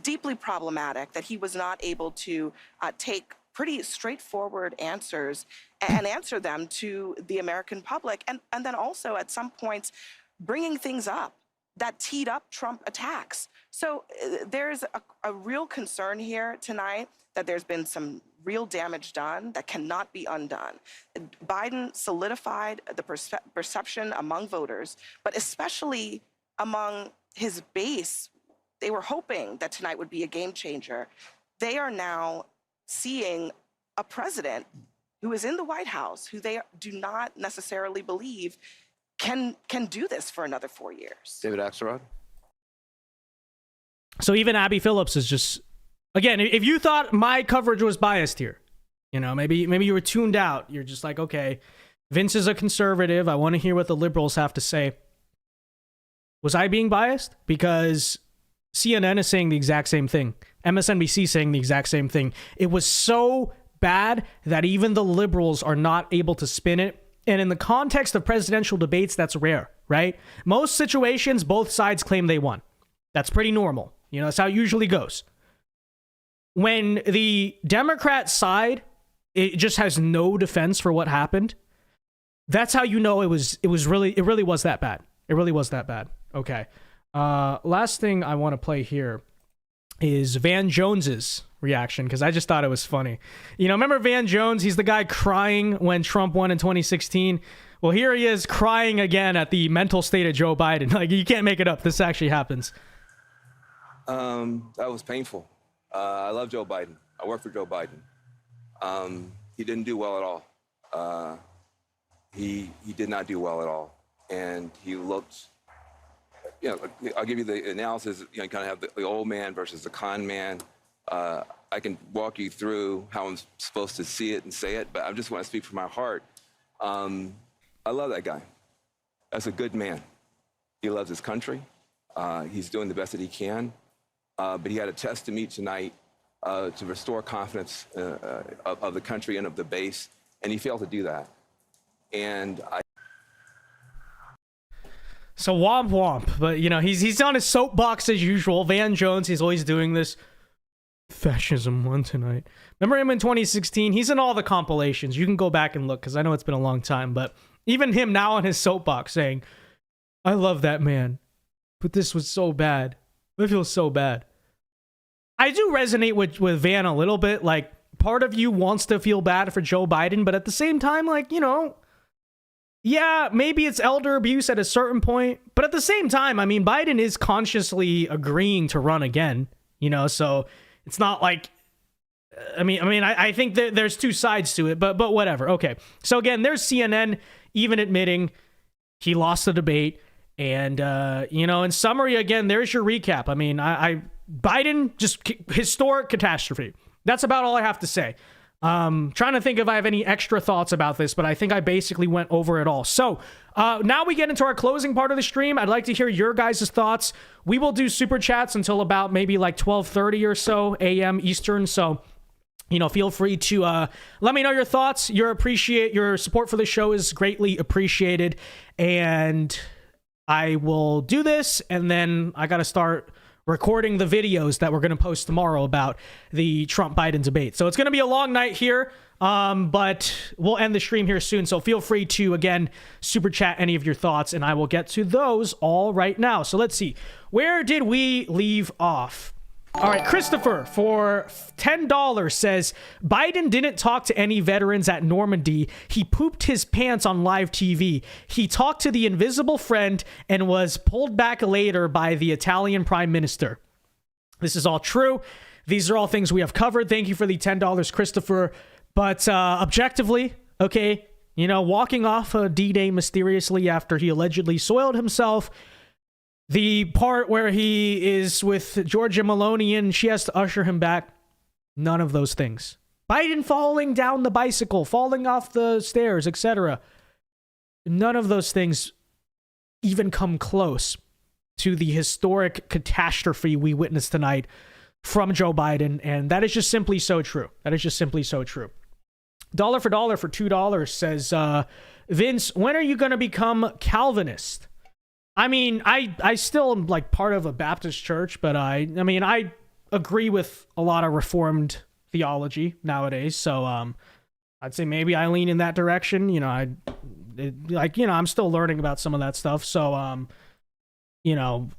deeply problematic, that he was not able to take pretty straightforward answers and answer them to the American public. And then also at some points bringing things up that teed up Trump attacks. So there's a real concern here tonight that there's been some real damage done that cannot be undone. Biden solidified the perception among voters, but especially among his base. They were hoping that tonight would be a game changer. They are now seeing a president who is in the White House, who they do not necessarily believe can do this for another 4 years. David Axelrod? So even Abby Phillips is just, again, if you thought my coverage was biased here, you know, maybe you were tuned out. You're just like, okay, Vince is a conservative. I want to hear what the liberals have to say. Was I being biased? Because CNN is saying the exact same thing. MSNBC saying the exact same thing. It was so bad that even the liberals are not able to spin it. And in the context of presidential debates, that's rare, right? Most situations, both sides claim they won. That's pretty normal. You know, that's how it usually goes. When the Democrat side, it just has no defense for what happened. That's how you know it really was that bad. It really was that bad. Okay. Last thing I want to play here is Van Jones's reaction, because I just thought it was funny. You know, remember Van Jones? He's the guy crying when Trump won in 2016. Well, here he is crying again at the mental state of Joe Biden. Like, you can't make it up. This actually happens. That was painful. I love Joe Biden. I work for Joe Biden. He didn't do well at all. He did not do well at all. And he looked, you know, I'll give you the analysis. You know, you kind of have the old man versus the con man. I can walk you through how I'm supposed to see it and say it, but I just want to speak from my heart. I love that guy. That's a good man. He loves his country. He's doing the best that he can. But he had a test to meet tonight to restore confidence of the country and of the base, and he failed to do that. And So womp womp, but you know, he's on his soapbox as usual. Van Jones, he's always doing this. Fascism won tonight. Remember him in 2016? He's in all the compilations. You can go back and look, because I know it's been a long time, but even him now on his soapbox saying, I love that man, but this was so bad. I feel so bad. I do resonate with Van a little bit. Like, part of you wants to feel bad for Joe Biden, but at the same time, like, you know, yeah, maybe it's elder abuse at a certain point, but at the same time, I mean, Biden is consciously agreeing to run again, you know, so it's not like, I think there's two sides to it, but whatever. Okay. So again, there's CNN even admitting he lost the debate. And, you know, in summary, again, there's your recap. I mean, Biden, just historic catastrophe. That's about all I have to say. Trying to think if I have any extra thoughts about this, but I think I basically went over it all. So now we get into our closing part of the stream. I'd like to hear your guys' thoughts. We will do super chats until about maybe like 12:30 or so a.m. Eastern. So, you know, feel free to let me know your thoughts. Your support for the show is greatly appreciated. And I will do this, and then I got to start recording the videos that we're going to post tomorrow about the Trump-Biden debate. So it's going to be a long night here, but we'll end the stream here soon. So feel free to, again, super chat any of your thoughts, and I will get to those all right now. So let's see. Where did we leave off? All right, Christopher for $10 says, Biden didn't talk to any veterans at Normandy. He pooped his pants on live TV. He talked to the invisible friend and was pulled back later by the Italian prime minister. This is all true. These are all things we have covered. Thank you for the $10, Christopher. But objectively, okay, you know, walking off a D-Day mysteriously after he allegedly soiled himself, the part where he is with Georgia Maloney and she has to usher him back, none of those things. Biden falling down the bicycle, falling off the stairs, etc. None of those things even come close to the historic catastrophe we witnessed tonight from Joe Biden, and that is just simply so true. That is just simply so true. Dollar for $2 says, Vince, when are you going to become Calvinist? I mean, I still am like part of a Baptist church, but I agree with a lot of Reformed theology nowadays. So I'd say maybe I lean in that direction. You know, I'm still learning about some of that stuff. So you know,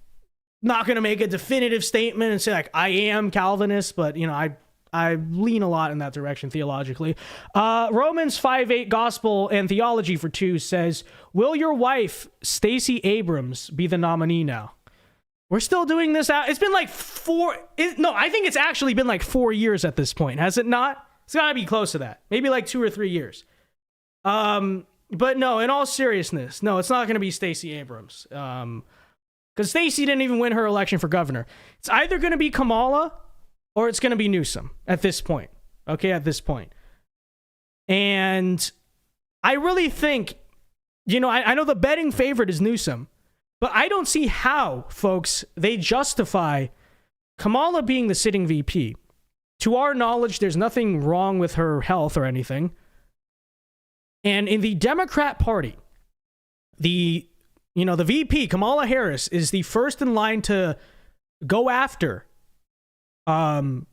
not going to make a definitive statement and say like I am Calvinist, but you know, I lean a lot in that direction theologically. Romans 5:8 Gospel and Theology for 2 says, will your wife, Stacey Abrams, be the nominee now? We're still doing this out. It's been like I think it's actually been like 4 years at this point. Has it not? It's got to be close to that. Maybe like 2 or 3 years. But no, in all seriousness, no, it's not going to be Stacey Abrams. Because Stacey didn't even win her election for governor. It's either going to be Kamala or it's going to be Newsom at this point. Okay, at this point. And I really think, you know, I know the betting favorite is Newsom, but I don't see how, folks, they justify Kamala being the sitting VP. To our knowledge, there's nothing wrong with her health or anything. And in the Democrat Party, the VP, Kamala Harris, is the first in line to go after, Biden,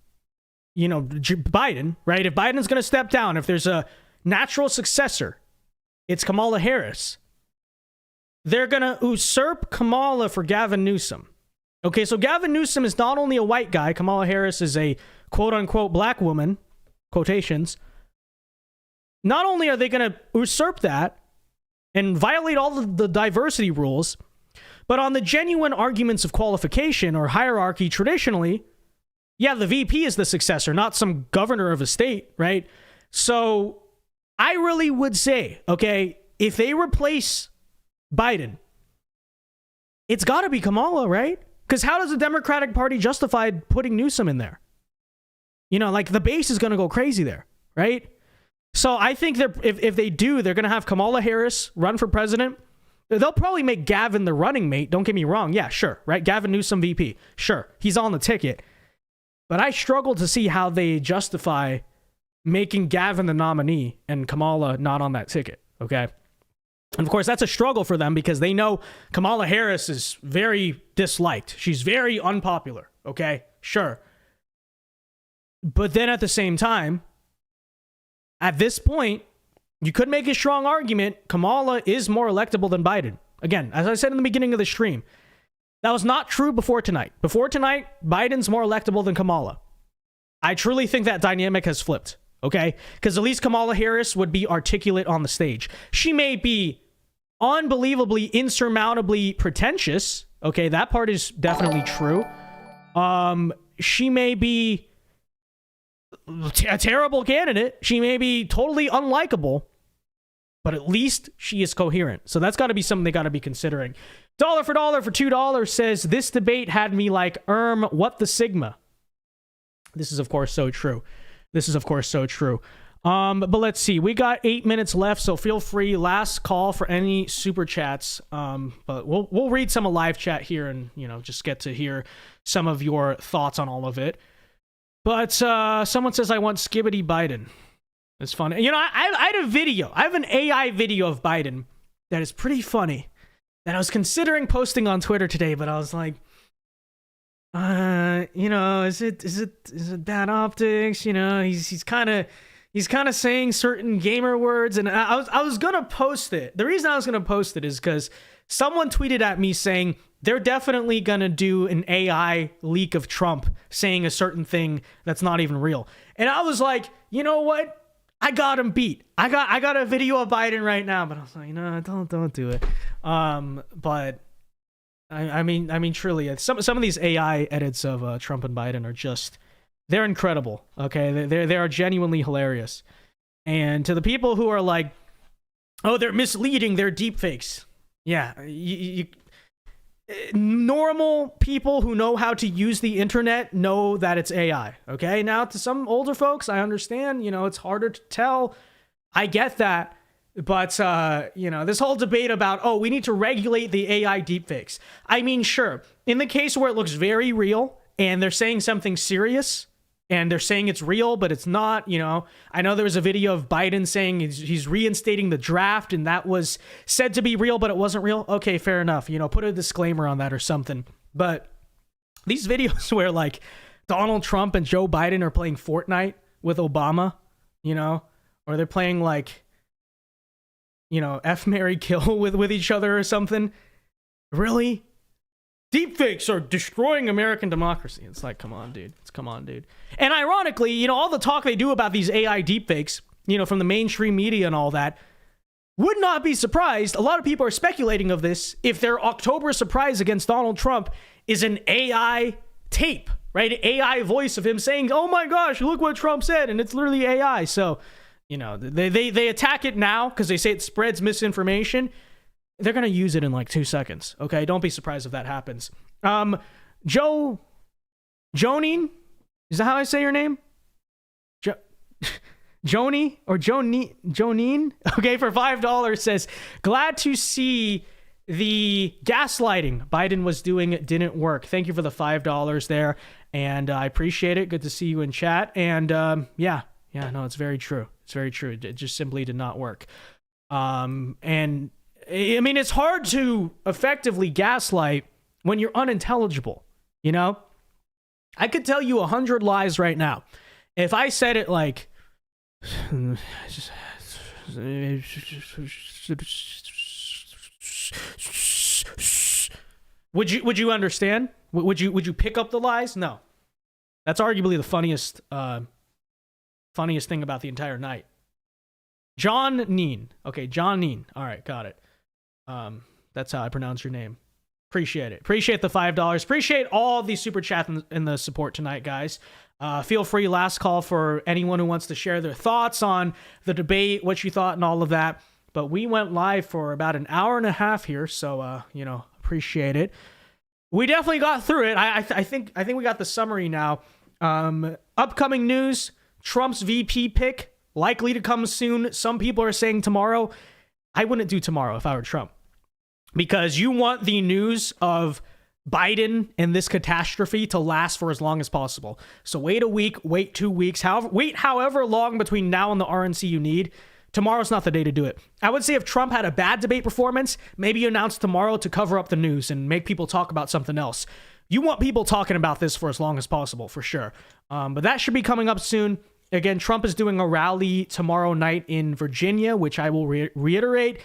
right? If Biden's going to step down, if there's a natural successor, it's Kamala Harris. They're going to usurp Kamala for Gavin Newsom. Okay, so Gavin Newsom is not only a white guy, Kamala Harris is a quote-unquote black woman, quotations. Not only are they going to usurp that and violate all the diversity rules, but on the genuine arguments of qualification or hierarchy traditionally, yeah, the VP is the successor, not some governor of a state, right? So I really would say, okay, if they replace Biden, it's got to be Kamala, right? Because how does the Democratic Party justify putting Newsom in there? You know, like the base is going to go crazy there, right? So I think if they do, they're going to have Kamala Harris run for president. They'll probably make Gavin the running mate. Don't get me wrong. Yeah, sure. Right. Gavin Newsom VP. Sure. He's on the ticket. But I struggle to see how they justify making Gavin the nominee and Kamala not on that ticket. Okay. And of course, that's a struggle for them because they know Kamala Harris is very disliked. She's very unpopular. Okay. Sure. But then at the same time, at this point, you could make a strong argument Kamala is more electable than Biden. Again, as I said in the beginning of the stream, that was not true before tonight. Before tonight, Biden's more electable than Kamala. I truly think that dynamic has flipped, okay? Because at least Kamala Harris would be articulate on the stage. She may be unbelievably, insurmountably pretentious, okay? That part is definitely true. She may be a terrible candidate. She may be totally unlikable, but at least she is coherent. So that's got to be something they got to be considering. $1 for $2 says, this debate had me like, what the Sigma? This is, of course, so true. But let's see. We got 8 minutes left, so feel free. Last call for any super chats. But we'll read some of live chat here and, just get to hear some of your thoughts on all of it. But someone says, I want Skibbity Biden. It's funny. I had a video. I have an AI video of Biden that is pretty funny that I was considering posting on Twitter today, but I was like, is it bad optics? He's kind of saying certain gamer words, and I was gonna post it. The reason I was gonna post it is because someone tweeted at me saying they're definitely gonna do an AI leak of Trump saying a certain thing that's not even real. And I was like, you know what? I got him beat. I got a video of Biden right now, but I was like, no, don't do it. But I mean, truly, some of these AI edits of Trump and Biden are just, they're incredible. Okay, they are genuinely hilarious. And to the people who are like, oh, they're misleading, they're deepfakes. Yeah, normal people who know how to use the internet know that it's AI. Okay, now to some older folks, I understand. It's harder to tell. I get that. But, this whole debate about, we need to regulate the AI deepfakes. I mean, sure, in the case where it looks very real and they're saying something serious and they're saying it's real, but it's not, I know there was a video of Biden saying he's reinstating the draft and that was said to be real, but it wasn't real. Okay, fair enough. Put a disclaimer on that or something. But these videos where like Donald Trump and Joe Biden are playing Fortnite with Obama, or they're playing like, F, marry, kill with each other or something. Really? deepfakes are destroying American democracy. It's like, come on, dude. Come on, dude. And ironically, you know, all the talk they do about these AI deepfakes, you know, from the mainstream media and all that, would not be surprised. A lot of people are speculating of this if their October surprise against Donald Trump is an AI tape, right? An AI voice of him saying, oh my gosh, look what Trump said. And it's literally AI. So, you know, they attack it now because they say it spreads misinformation. They're going to use it in like 2 seconds. Okay. Don't be surprised if that happens. Jonine, is that how I say your name? Joni or Jonine, okay, for $5 says, glad to see the gaslighting Biden was doing didn't work. Thank you for the $5 there, and I appreciate it. Good to see you in chat. And yeah, no, it's very true. It's very true. It just simply did not work. And I mean, it's hard to effectively gaslight when you're unintelligible. You know, I could tell you 100 lies right now. If I said it like, would you understand? Would you pick up the lies? No. That's arguably the funniest thing about the entire night. John Neen. Okay, John Neen. All right, got it. That's how I pronounce your name. Appreciate it. Appreciate the $5. Appreciate all the super chat and the support tonight, guys. Feel free, last call for anyone who wants to share their thoughts on the debate, what you thought and all of that. But we went live for about an hour and a half here, so, you know, appreciate it. We definitely got through it. I think we got the summary now. Upcoming news, Trump's VP pick, likely to come soon. Some people are saying tomorrow. I wouldn't do tomorrow if I were Trump. Because you want the news of Biden and this catastrophe to last for as long as possible. So wait a week, wait 2 weeks, wait however long between now and the RNC you need. Tomorrow's not the day to do it. I would say if Trump had a bad debate performance, maybe announce tomorrow to cover up the news and make people talk about something else. You want people talking about this for as long as possible, for sure. But that should be coming up soon. Again, Trump is doing a rally tomorrow night in Virginia, which I will reiterate.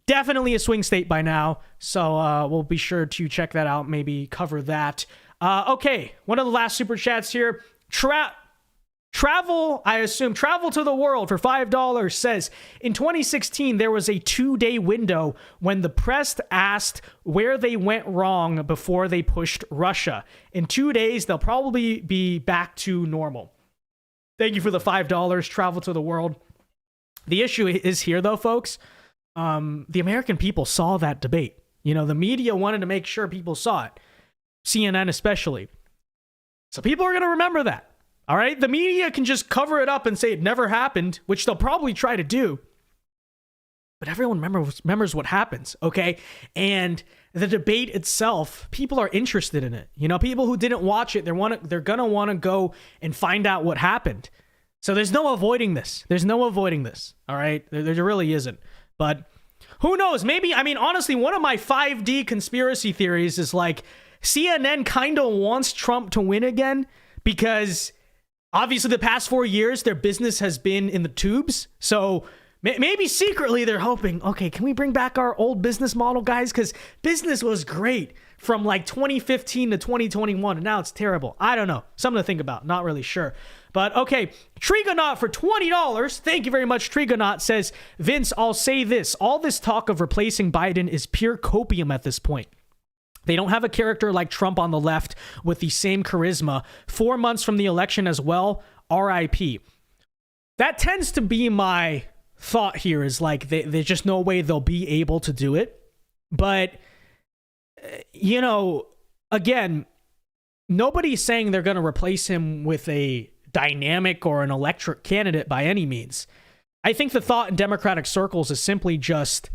Definitely a swing state by now, so we'll be sure to check that out, maybe cover that. Okay, one of the last super chats here. Travel to the world for $5 says, in 2016, there was a 2-day window when the press asked where they went wrong before they pushed Russia. In 2 days, they'll probably be back to normal. Thank you for the $5, travel to the world. The issue is here, though, folks. The American people saw that debate. You know, the media wanted to make sure people saw it. CNN especially. So people are going to remember that. All right? The media can just cover it up and say it never happened, which they'll probably try to do. But everyone remembers what happens, okay? And the debate itself, people are interested in it. You know, people who didn't watch it, they're going to want to go and find out what happened. So there's no avoiding this. All right? There really isn't. But who knows? Maybe, I mean, honestly, one of my 5D conspiracy theories is like CNN kind of wants Trump to win again because obviously the past 4 years, their business has been in the tubes. So maybe secretly they're hoping, okay, can we bring back our old business model, guys? Because business was great from like 2015 to 2021, and now it's terrible. I don't know. Something to think about. Not really sure. But okay, Trigonaut for $20. Thank you very much. Trigonaut says, Vince, I'll say this. All this talk of replacing Biden is pure copium at this point. They don't have a character like Trump on the left with the same charisma. 4 months from the election as well. RIP. That tends to be my thought here, is like there's just no way they'll be able to do it. But, you know, again, nobody's saying they're going to replace him with a dynamic or an electric candidate by any means. I think the thought in Democratic circles is simply just,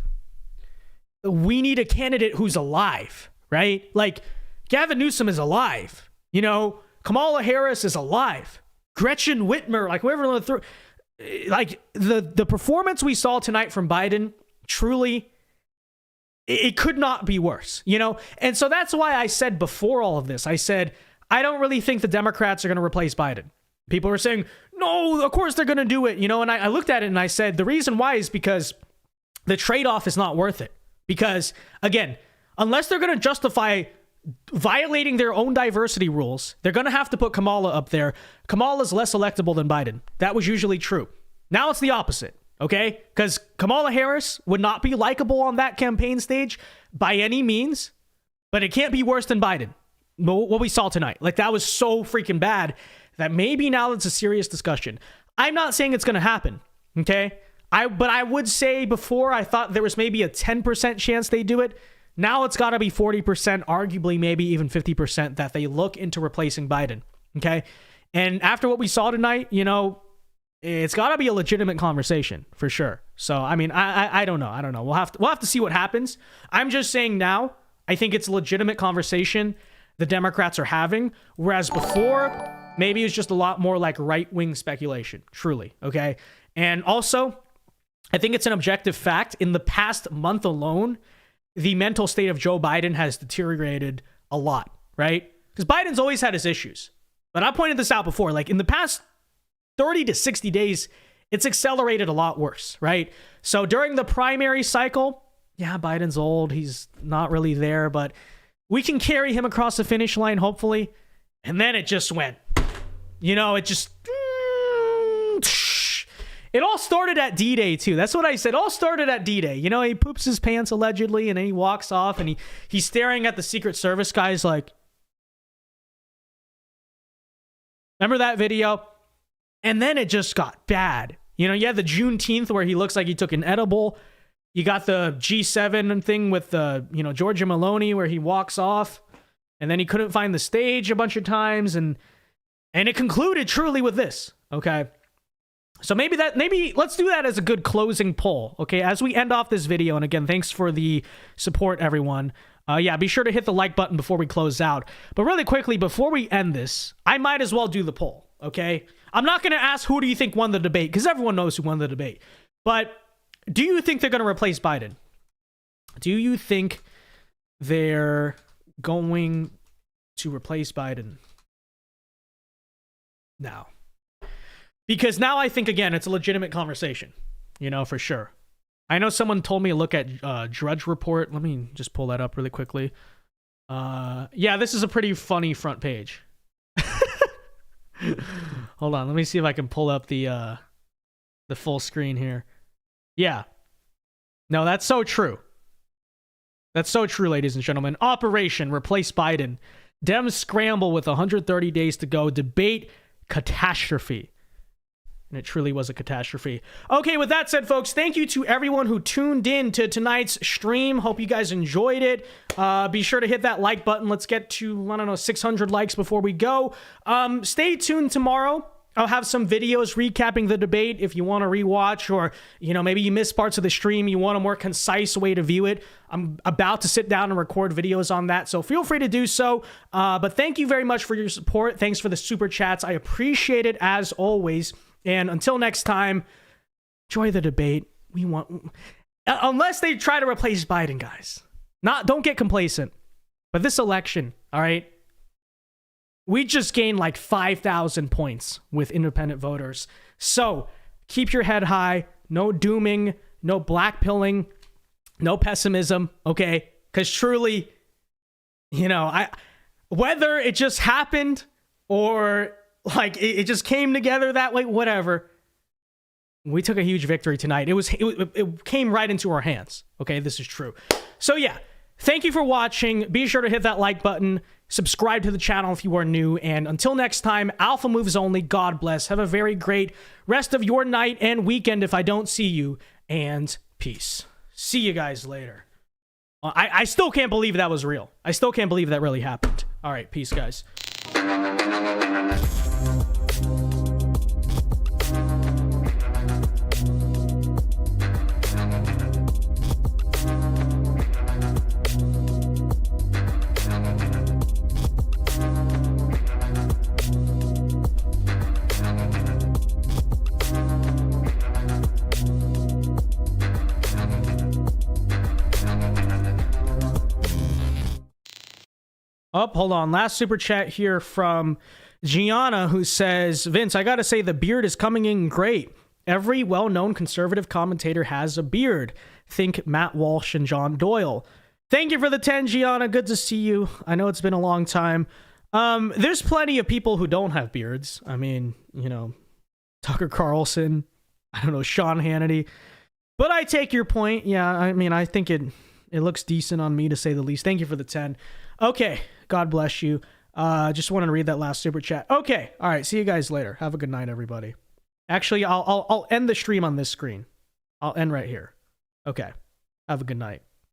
we need a candidate who's alive, right? Like, Gavin Newsom is alive. You know, Kamala Harris is alive. Gretchen Whitmer, like whoever threw, like the performance we saw tonight from Biden, truly, it could not be worse, you know? And so that's why I said before all of this, I said, I don't really think the Democrats are going to replace Biden. People were saying, no, of course they're going to do it, you know? And I looked at it and I said, the reason why is because the trade-off is not worth it. Because, again, unless they're going to justify violating their own diversity rules. They're going to have to put Kamala up there. Kamala's less electable than Biden. That was usually true. Now it's the opposite, okay? Because Kamala Harris would not be likable on that campaign stage by any means, but it can't be worse than Biden. What we saw tonight. Like, that was so freaking bad that maybe now it's a serious discussion. I'm not saying it's going to happen, okay? But I would say before I thought there was maybe a 10% chance they do it. Now it's got to be 40%, arguably maybe even 50% that they look into replacing Biden, okay? And after what we saw tonight, you know, it's got to be a legitimate conversation for sure. So, I mean, I don't know. I don't know. We'll have to see what happens. I'm just saying now, I think it's a legitimate conversation the Democrats are having, whereas before, maybe it was just a lot more like right-wing speculation, truly, okay? And also, I think it's an objective fact. In the past month alone, the mental state of Joe Biden has deteriorated a lot, right? Because Biden's always had his issues. But I pointed this out before. Like, in the past 30 to 60 days, it's accelerated a lot worse, right? So during the primary cycle, yeah, Biden's old. He's not really there, but we can carry him across the finish line, hopefully. And then it just went, you know, it just... It all started at D-Day, too. That's what I said. It all started at D-Day. You know, he poops his pants, allegedly, and then he walks off, and he's staring at the Secret Service guys like... Remember that video? And then it just got bad. You know, you had the Juneteenth where he looks like he took an edible. You got the G7 thing with the, you know, Georgia Maloney where he walks off, and then he couldn't find the stage a bunch of times, and it concluded truly with this, okay? So maybe let's do that as a good closing poll, okay? As we end off this video, and again, thanks for the support, everyone. Yeah, be sure to hit the like button before we close out. But really quickly, before we end this, I might as well do the poll, okay? I'm not going to ask who do you think won the debate, because everyone knows who won the debate. But do you think they're going to replace Biden? Do you think they're going to replace Biden? No. Because now I think, again, it's a legitimate conversation, you know, for sure. I know someone told me to look at Drudge Report. Let me just pull that up really quickly. Yeah, this is a pretty funny front page. Hold on, let me see if I can pull up the full screen here. Yeah. No, that's so true. That's so true, ladies and gentlemen. Operation Replace Biden. Dems scramble with 130 days to go. Debate catastrophe. And it truly was a catastrophe. Okay, with that said, folks, thank you to everyone who tuned in to tonight's stream. Hope you guys enjoyed it. Be sure to hit that like button. Let's get to, 600 likes before we go. Stay tuned tomorrow. I'll have some videos recapping the debate if you want to rewatch, or, you know, maybe you missed parts of the stream. You want a more concise way to view it. I'm about to sit down and record videos on that, so feel free to do so. But thank you very much for your support. Thanks for the super chats. I appreciate it as always. And until next time, enjoy the debate. We want, unless they try to replace Biden, guys. Don't get complacent. But this election, all right, we just gained like 5,000 points with independent voters. So keep your head high. No dooming, no blackpilling, no pessimism, okay? Because truly, you know, whether it just happened or like it just came together that way, whatever. We took a huge victory tonight. It came right into our hands. Okay, this is true. So yeah, thank you for watching. Be sure to hit that like button. Subscribe to the channel if you are new. And until next time, Alpha Moves only. God bless. Have a very great rest of your night and weekend if I don't see you. And peace. See you guys later. I still can't believe that was real. I still can't believe that really happened. All right, peace, guys. Oh, hold on. Last super chat here from Gianna, who says, Vince, I gotta say the beard is coming in great. Every well-known conservative commentator has a beard. Think Matt Walsh and John Doyle. Thank you for the 10, Gianna. Good to see you. I know it's been a long time. There's plenty of people who don't have beards. I mean, you know, Tucker Carlson, I don't know, Sean Hannity. But I take your point. Yeah, I mean, I think it looks decent on me, to say the least. Thank you for the 10. Okay, God bless you. Just wanted to read that last super chat. Okay, all right, see you guys later. Have a good night, everybody. Actually, I'll end the stream on this screen. I'll end right here. Okay, have a good night.